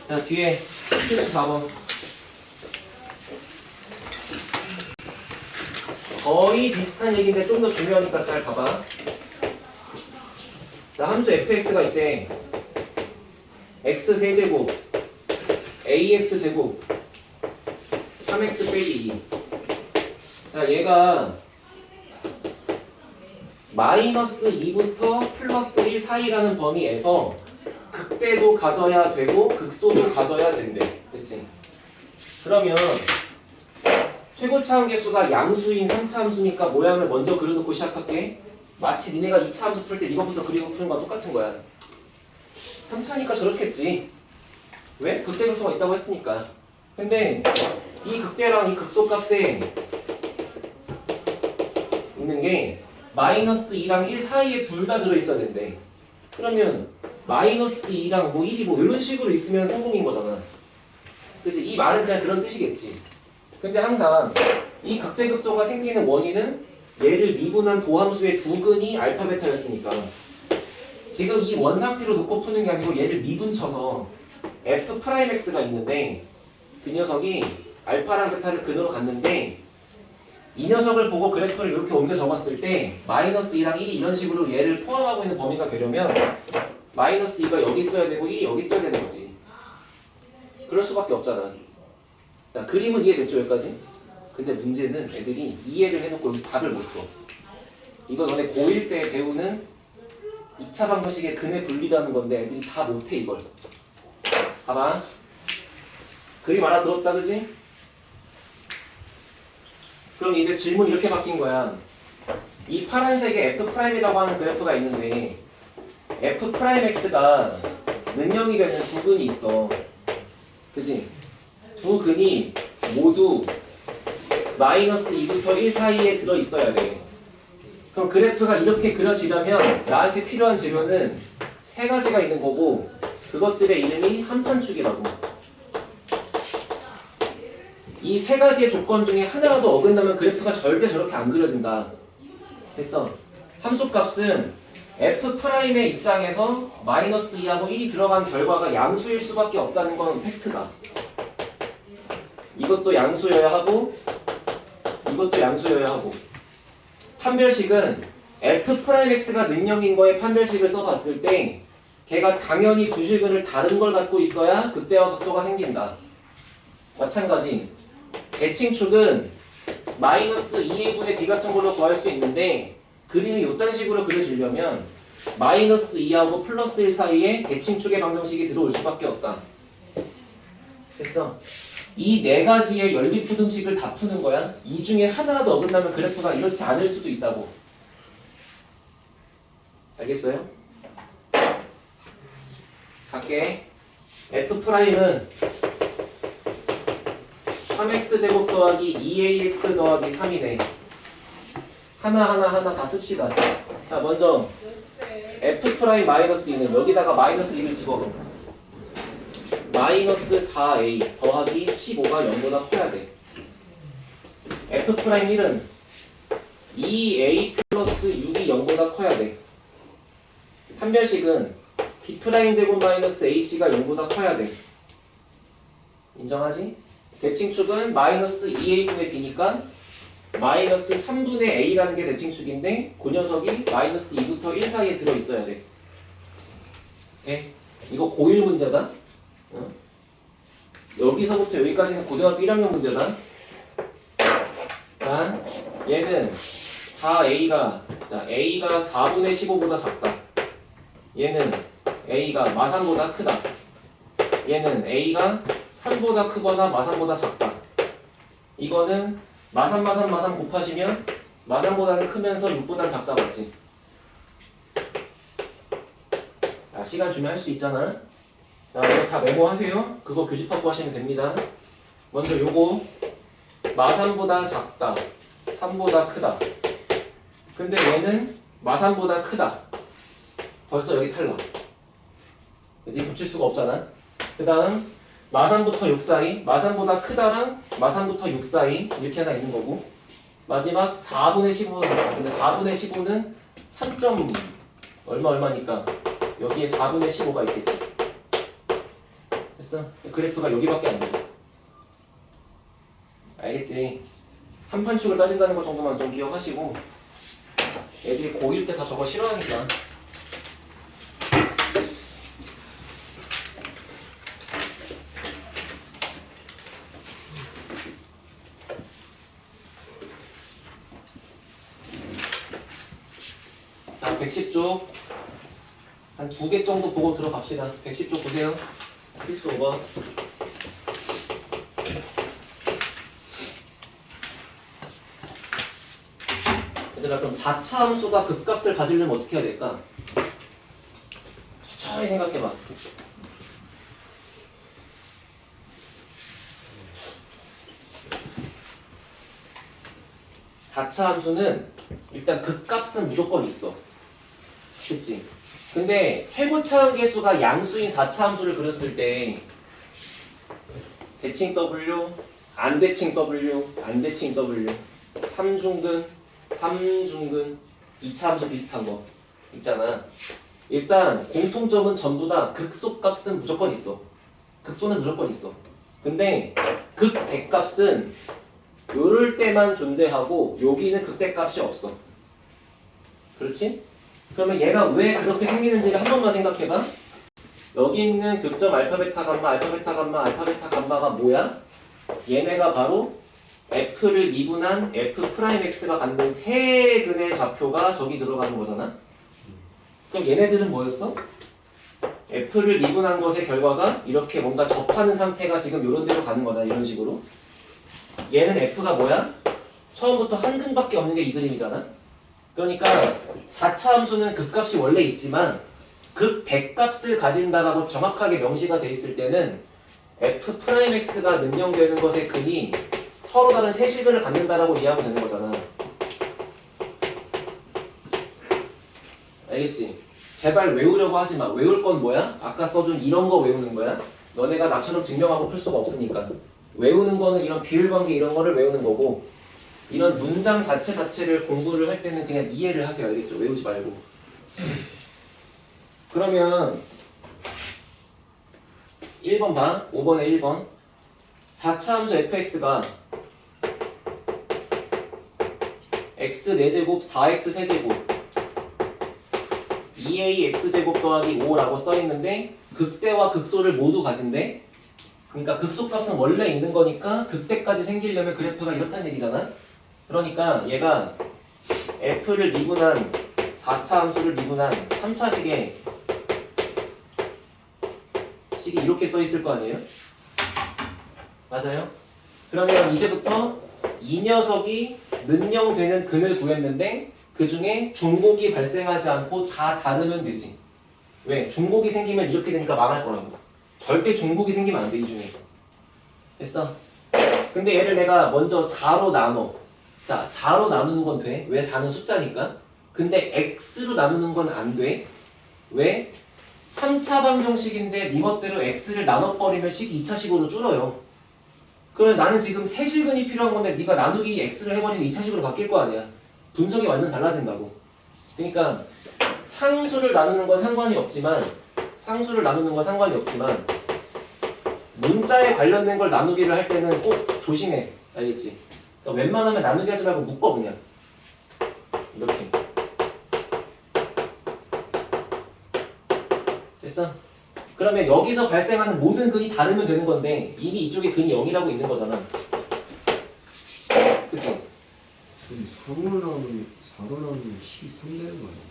자, 뒤에 필수 4번. 거의 비슷한 얘기인데 좀 더 중요하니까 잘 봐봐. 자, 함수 fx가 있대. x 세제곱 ax 제곱 3x 빼기 2. 자, 얘가 마이너스 2부터 플러스 1 사이라는 범위에서 극대도 가져야 되고 극소도 가져야 된대. 됐지? 그러면 최고차 함계수가 양수인 3차 함수니까 모양을 먼저 그려놓고 시작할게. 마치 니네가 2차 함수 풀 때 이거부터 그리고 푸는 거랑 똑같은 거야. 3차니까 저렇겠지. 왜? 극대극소가 있다고 했으니까. 근데 이 극대랑 이 극소 값에 있는 게 마이너스 2랑 1 사이에 둘 다 들어있어야 된대. 그러면 마이너스 2랑 뭐 1이 뭐 이런 식으로 있으면 성공인 거잖아. 그치? 이 말은 그냥 그런 뜻이겠지. 근데 항상 이 극대극소가 생기는 원인은 얘를 미분한 도함수의 두 근이 알파 베타였으니까 지금 이 원상태로 놓고 푸는 게 아니고 얘를 미분쳐서 f'x가 있는데 그 녀석이 알파랑 베타를 근으로 갔는데 이 녀석을 보고 그래프를 이렇게 옮겨 적었을 때 마이너스 2랑 1이 이런 식으로 얘를 포함하고 있는 범위가 되려면 마이너스 2가 여기 있어야 되고 1이 여기 있어야 되는 거지. 그럴 수밖에 없잖아. 자, 그림은 이해됐죠 여기까지? 근데 문제는 애들이 이해를 해놓고 여기서 답을 못 써. 이거 너네 고1 때 배우는 2차 방정식의 근의 분리라는 건데 애들이 다 못해 이걸. 봐봐. 그림 알아들었다 그지? 그럼 이제 질문 이렇게 바뀐 거야. 이 파란색의 F'이라고 하는 그래프가 있는데 F'X가 능형이 되는 두 근이 있어. 그지? 두 근이 모두 마이너스 2부터 1 사이에 들어있어야 돼. 그럼 그래프가 이렇게 그려지려면 나한테 필요한 재료는 세 가지가 있는 거고 그것들의 이름이 한판축이라고. 이 세 가지의 조건 중에 하나라도 어긋나면 그래프가 절대 저렇게 안 그려진다. 됐어. 함수값은 F'의 입장에서 마이너스 2하고 1이 들어간 결과가 양수일 수밖에 없다는 건 팩트다. 이것도 양수여야 하고 이것도 양수여야 하고 판별식은 F'X가 능형인 거에 판별식을 써봤을 때 걔가 당연히 두 실근을 다른 걸 갖고 있어야 극대화 극소가 생긴다. 마찬가지 대칭축은 마이너스 2a분의 b 같은 걸로 구할 수 있는데 그림이 이딴 식으로 그려지려면 마이너스 2하고 플러스 1 사이에 대칭축의 방정식이 들어올 수밖에 없다. 됐어? 이 네 가지의 연립부등식을 다 푸는 거야. 이 중에 하나라도 어긋나면 그래프가 이렇지 않을 수도 있다고. 알겠어요? 갈게. F'은 3x제곱 더하기 2ax 더하기 3이네. 하나 다 씁시다. 자, 먼저 F' 마이너스 2는 여기다가 마이너스 2를 집어넣어. 마이너스 4a 더하기 15가 0보다 커야 돼. F'1은 2a 플러스 6이 0보다 커야 돼. 판별식은 B' 마이너스 ac가 0보다 커야 돼. 인정하지? 대칭축은 마이너스 2a분의 b니까 마이너스 3분의 a라는 게 대칭축인데 그 녀석이 마이너스 2부터 1 사이에 들어있어야 돼. 네? 이거 고1 문제다. 여기서부터 여기까지는 고등학교 1학년 문제다. 자, 얘는 4a가 a가 4분의 15보다 작다. 얘는 a가 마산보다 크다. 얘는 a가 3보다 크거나 마산보다 작다. 이거는 마산 곱하시면 마산보다는 크면서 6보다 작다 맞지? 자, 시간 주면 할 수 있잖아. 자, 이거 다 메모하세요. 그거 교집합고 하시면 됩니다. 먼저 요거 마산보다 작다, 3보다 크다. 근데 얘는 마산보다 크다. 벌써 여기 탈락. 그치? 겹칠 수가 없잖아. 그 다음 마산부터 6 사이, 마산보다 크다랑 마산부터 6 사이 이렇게 하나 있는 거고 마지막 4분의 15가 작다. 근데 4분의 15는 3점 얼마니까 여기에 4분의 15가 있겠지. 됐어? 그래프가 여기밖에 안 돼. 알겠지? 한판축을 따진다는 것 정도만 좀 기억하시고 애들이 고1 때 다 저거 싫어하니까. 자, 110쪽 한 2개 정도 보고 들어갑시다. 110쪽 보세요. 필수 5번. 얘들아, 그럼 4차 함수가 극값을 가지려면 어떻게 해야 될까? 천천히 생각해봐. (4차) 함수는 일단 극값은 무조건 있어. 그치? 근데 최고차항 계수가 양수인 4차 함수를 그렸을 때 대칭 W, 안 대칭 W, 안 대칭 W, 3중근, 3중근, 2차 함수 비슷한 거 있잖아. 일단 공통점은 전부 다 극소값은 무조건 있어. 극소는 무조건 있어. 근데 극대값은 요럴 때만 존재하고 여기는 극대값이 없어. 그렇지? 그러면 얘가 왜 그렇게 생기는지를 한 번만 생각해봐. 여기 있는 교점 알파 베타 감마 알파 베타 감마 알파 베타 감마가 뭐야? 얘네가 바로 f를 미분한 f 프라임 x가 갖는 세근의 좌표가 저기 들어가는 거잖아. 그럼 얘네들은 뭐였어? f를 미분한 것의 결과가 이렇게 뭔가 접하는 상태가 지금 이런 데로 가는 거잖아. 이런 식으로. 얘는 f가 뭐야? 처음부터 한 근밖에 없는 게 이 그림이잖아. 그러니까 4차 함수는 극값이 원래 있지만 극대값을 가진다라고 정확하게 명시가 돼 있을 때는 f 프라임 x가 능령되는 것의 근이 서로 다른 세실근을 갖는다라고 이해하면 되는 거잖아. 알겠지? 제발 외우려고 하지 마. 외울 건 뭐야? 아까 써준 이런 거 외우는 거야. 너네가 나처럼 증명하고 풀 수가 없으니까. 외우는 거는 이런 비율 관계 이런 거를 외우는 거고, 이런 문장 자체를 공부를 할 때는 그냥 이해를 하세요. 알겠죠? 외우지 말고. 그러면 1번 봐. 5번에 1번. 4차 함수 fx가 x 4제곱 4x 세제곱 2ax제곱 더하기 5라고 써있는데 극대와 극소를 모두 가진대. 그러니까 극소값은 원래 있는 거니까 극대까지 생기려면 그래프가 이렇다는 얘기잖아. 그러니까 얘가 f를 미분한 4차 함수를 미분한 3차식에 식이 이렇게 써있을 거 아니에요? 맞아요? 그러면 이제부터 이 녀석이 능령되는 근을 구했는데 그 중에 중곡이 발생하지 않고 다 다르면 되지. 왜? 중곡이 생기면 이렇게 되니까 망할 거라고. 절대 중곡이 생기면 안 돼, 이 중에. 됐어? 근데 얘를 내가 먼저 4로 나눠. 자, 4로 나누는 건 돼. 왜? 4는 숫자니까. 근데 x로 나누는 건 안 돼. 왜? 3차 방정식인데 네 멋대로 x를 나눠버리면 식이 2차식으로 줄어요. 그러면 나는 지금 세실근이 필요한 건데 네가 나누기 x를 해버리면 2차식으로 바뀔 거 아니야. 분석이 완전 달라진다고. 그러니까 상수를 나누는 건 상관이 없지만 문자에 관련된 걸 나누기를 할 때는 꼭 조심해. 알겠지? 그러니까 웬만하면 나누기 하지 말고 묶어 그냥. 이렇게. 됐어? 그러면 여기서 발생하는 모든 근이 다르면 되는 건데 이미 이쪽에 근이 0이라고 있는 거잖아. 그치? 근데 4로 나오면 식이 3 되는 거 아니야?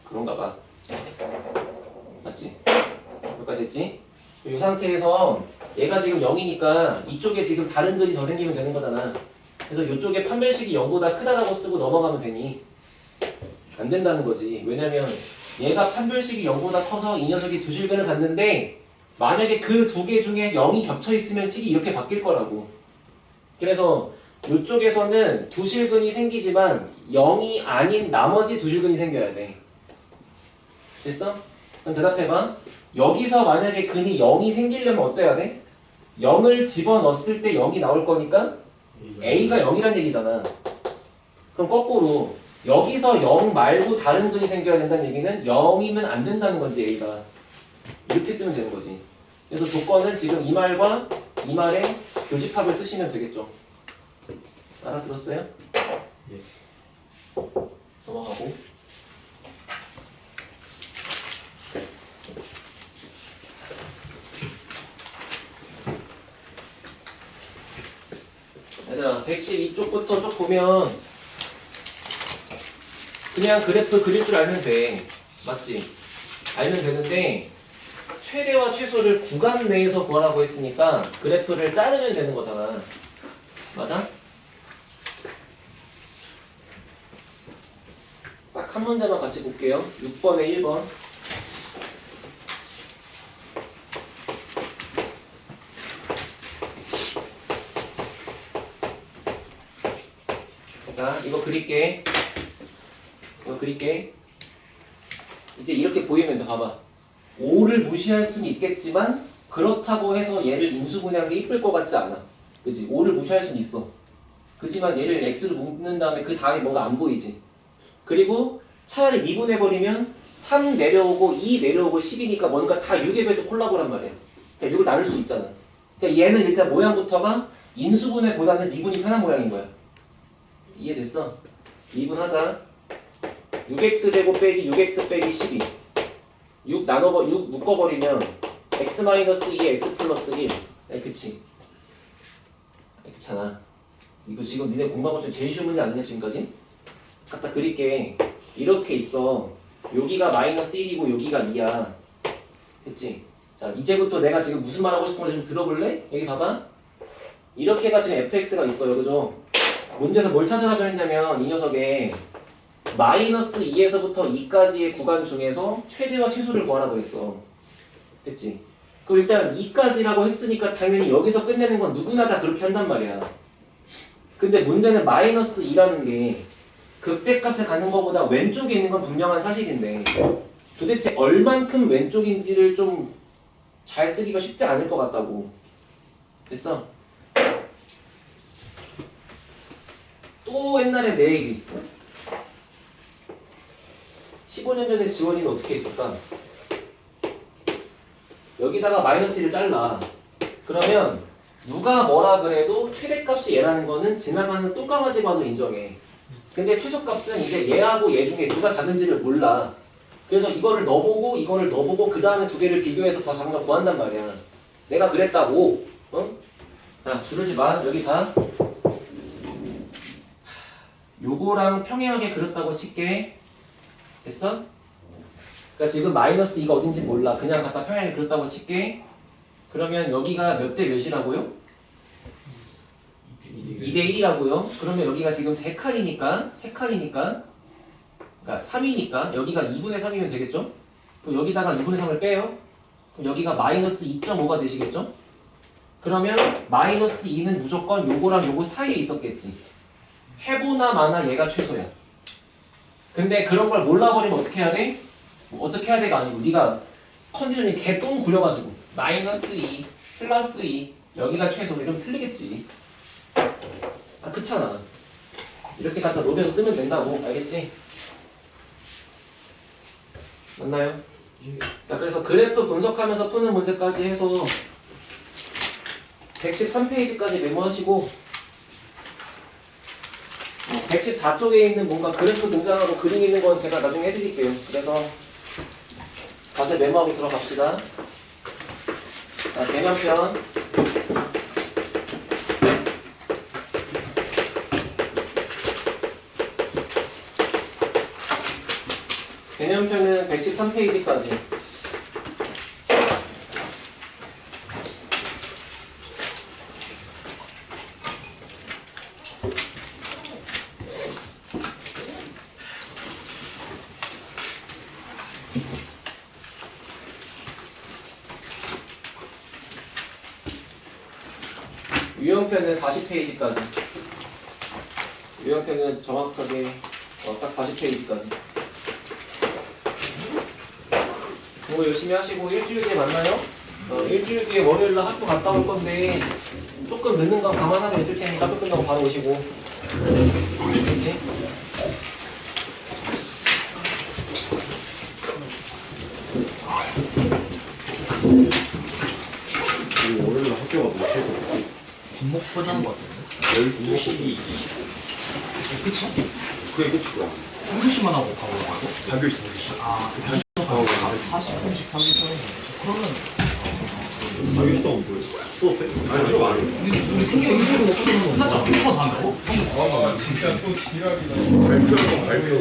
그런가 봐. 맞지? 여기까지 됐지? 이 상태에서 얘가 지금 0이니까 이쪽에 지금 다른 근이 더 생기면 되는 거잖아. 그래서 이쪽에 판별식이 0보다 크다라고 쓰고 넘어가면 되니 안 된다는 거지. 왜냐면 얘가 판별식이 0보다 커서 이 녀석이 두 실근을 갖는데 만약에 그 두 개 중에 0이 겹쳐 있으면 식이 이렇게 바뀔 거라고. 그래서 이쪽에서는 두 실근이 생기지만 0이 아닌 나머지 두 실근이 생겨야 돼. 됐어? 그럼 대답해봐. 여기서 만약에 근이 0이 생기려면 어때야 돼? 0을 집어넣었을 때 0이 나올 거니까 A가 0이란 얘기잖아. 그럼 거꾸로 여기서 0 말고 다른 근이 생겨야 된다는 얘기는 0이면 안 된다는 거지. A가 이렇게 쓰면 되는 거지. 그래서 조건은 지금 이 말과 이 말의 교집합을 쓰시면 되겠죠. 알아들었어요? 예. 넘어가고. 얘들아 112쪽부터 쭉 보면 그냥 그래프 그릴 줄 알면 돼. 맞지? 알면 되는데 최대와 최소를 구간 내에서 구하라고 했으니까 그래프를 자르면 되는 거잖아. 맞아? 딱 한 문제만 같이 볼게요. 6번에 1번. 자, 이거 그릴게. 이제 이렇게 보이면 돼. 봐봐. 5를 무시할 수는 있겠지만 그렇다고 해서 얘를 인수분해하는 게 이쁠 것 같지 않아. 그치? 5를 무시할 수는 있어. 그치만 얘를 x로 묶는 다음에 그 다음에 뭔가 안 보이지. 그리고 차라리 미분해버리면 3 내려오고 2 내려오고 10이니까 뭔가 다 6의 배수 콜라보란 말이야. 그러니까 6을 나눌 수 있잖아. 그러니까 얘는 일단 모양부터가 인수분해보다는 미분이 편한 모양인 거야. 이해됐어? 미분하자. 6x제곱 빼기 6x 빼기 12. 6 묶어버리면 x-2 x 플러스 1. 그치? 그렇잖아. 이거 지금 니네 공부한 것 중에 제일 쉬운 문제 아니냐 지금까지? 갖다 그릴게. 이렇게 있어. 여기가 마이너스 1이고 여기가 2야. 됐지? 자, 이제부터 내가 지금 무슨 말 하고 싶은 건지 좀 들어볼래? 여기 봐봐. 이렇게가 지금 fx가 있어요. 그죠? 문제에서 뭘 찾으라고 했냐면 이 녀석에 마이너스 2에서부터 2까지의 구간 중에서 최대와 최소를 구하라 그랬어. 됐지? 그럼 일단 2까지라고 했으니까 당연히 여기서 끝내는 건 누구나 다 그렇게 한단 말이야. 근데 문제는 마이너스 2라는 게 극대값에 가는 것보다 왼쪽에 있는 건 분명한 사실인데 도대체 얼만큼 왼쪽인지를 좀 잘 쓰기가 쉽지 않을 것 같다고. 됐어? 또 옛날에 내 얘기. 15년 전에 지원이는 어떻게 했을까? 여기다가 마이너스 1을 잘라. 그러면 누가 뭐라 그래도 최대값이 얘라는 거는 지나가는 똥강아지 봐도 인정해. 근데 최소값은 이제 얘하고 얘 중에 누가 작은지를 몰라. 그래서 이거를 넣어보고 이거를 넣어보고 그 다음에 두 개를 비교해서 더 작은 걸 구한단 말이야. 내가 그랬다고. 어? 자, 그러지 마. 여기 봐. 요거랑 평행하게 그렸다고 칠게. 됐어? 그러니까 지금 마이너스 2가 어딘지 몰라. 그냥 갖다 평행하게 그렸다고 칠게. 그러면 여기가 몇 대 몇이라고요? 2대 1이라고요. 그러면 여기가 지금 3칸이니까 그러니까 3이니까 여기가 2분의 3이면 되겠죠? 그럼 여기다가 2분의 3을 빼요. 그럼 여기가 마이너스 2.5가 되시겠죠? 그러면 마이너스 2는 무조건 요거랑 요거 사이에 있었겠지. 해보나 마나 얘가 최소야. 근데 그런 걸 몰라버리면 어떻게 해야 돼? 어떻게 해야 돼가 아니고 네가 컨디션이 개똥 구려가지고 마이너스 2 플러스 2 여기가 최소 이러면 틀리겠지. 아 그렇잖아. 이렇게 갖다 녹여서 쓰면 된다고. 알겠지? 맞나요? 자, 그래서 그래프 분석하면서 푸는 문제까지 해서 113페이지까지 메모하시고 114쪽에 있는 뭔가 그래프 등장하고 그림 있는 건 제가 나중에 해드릴게요. 그래서 과제 메모하고 들어갑시다. 자, 개념편. 개념편은 113페이지까지. 유형편은 40페이지까지. 유형편은 정확하게 딱 40페이지까지. 공부 열심히 하시고 일주일 뒤에 만나요. 일주일 뒤에 월요일날 학교 갔다 올 건데 조금 늦는 거 감안하고 있을 테니까 학교 끝나고 바로 오시고. 그렇지? 우리 월요일 학교가 몇 시에 뒷목 포기하는 것 같은데? 12시 그치? 그게 끝이야. 3교시만 하고 가고 가고? 4교시 4교시 아, 그 40분씩 30분. 그러면 4교시 동안 뭐해? 수업해? 아니 수업 안 해. 우리 생일로 끝났잖아. 한번 더 한다고? 아 진짜 또 지랄이다. 발표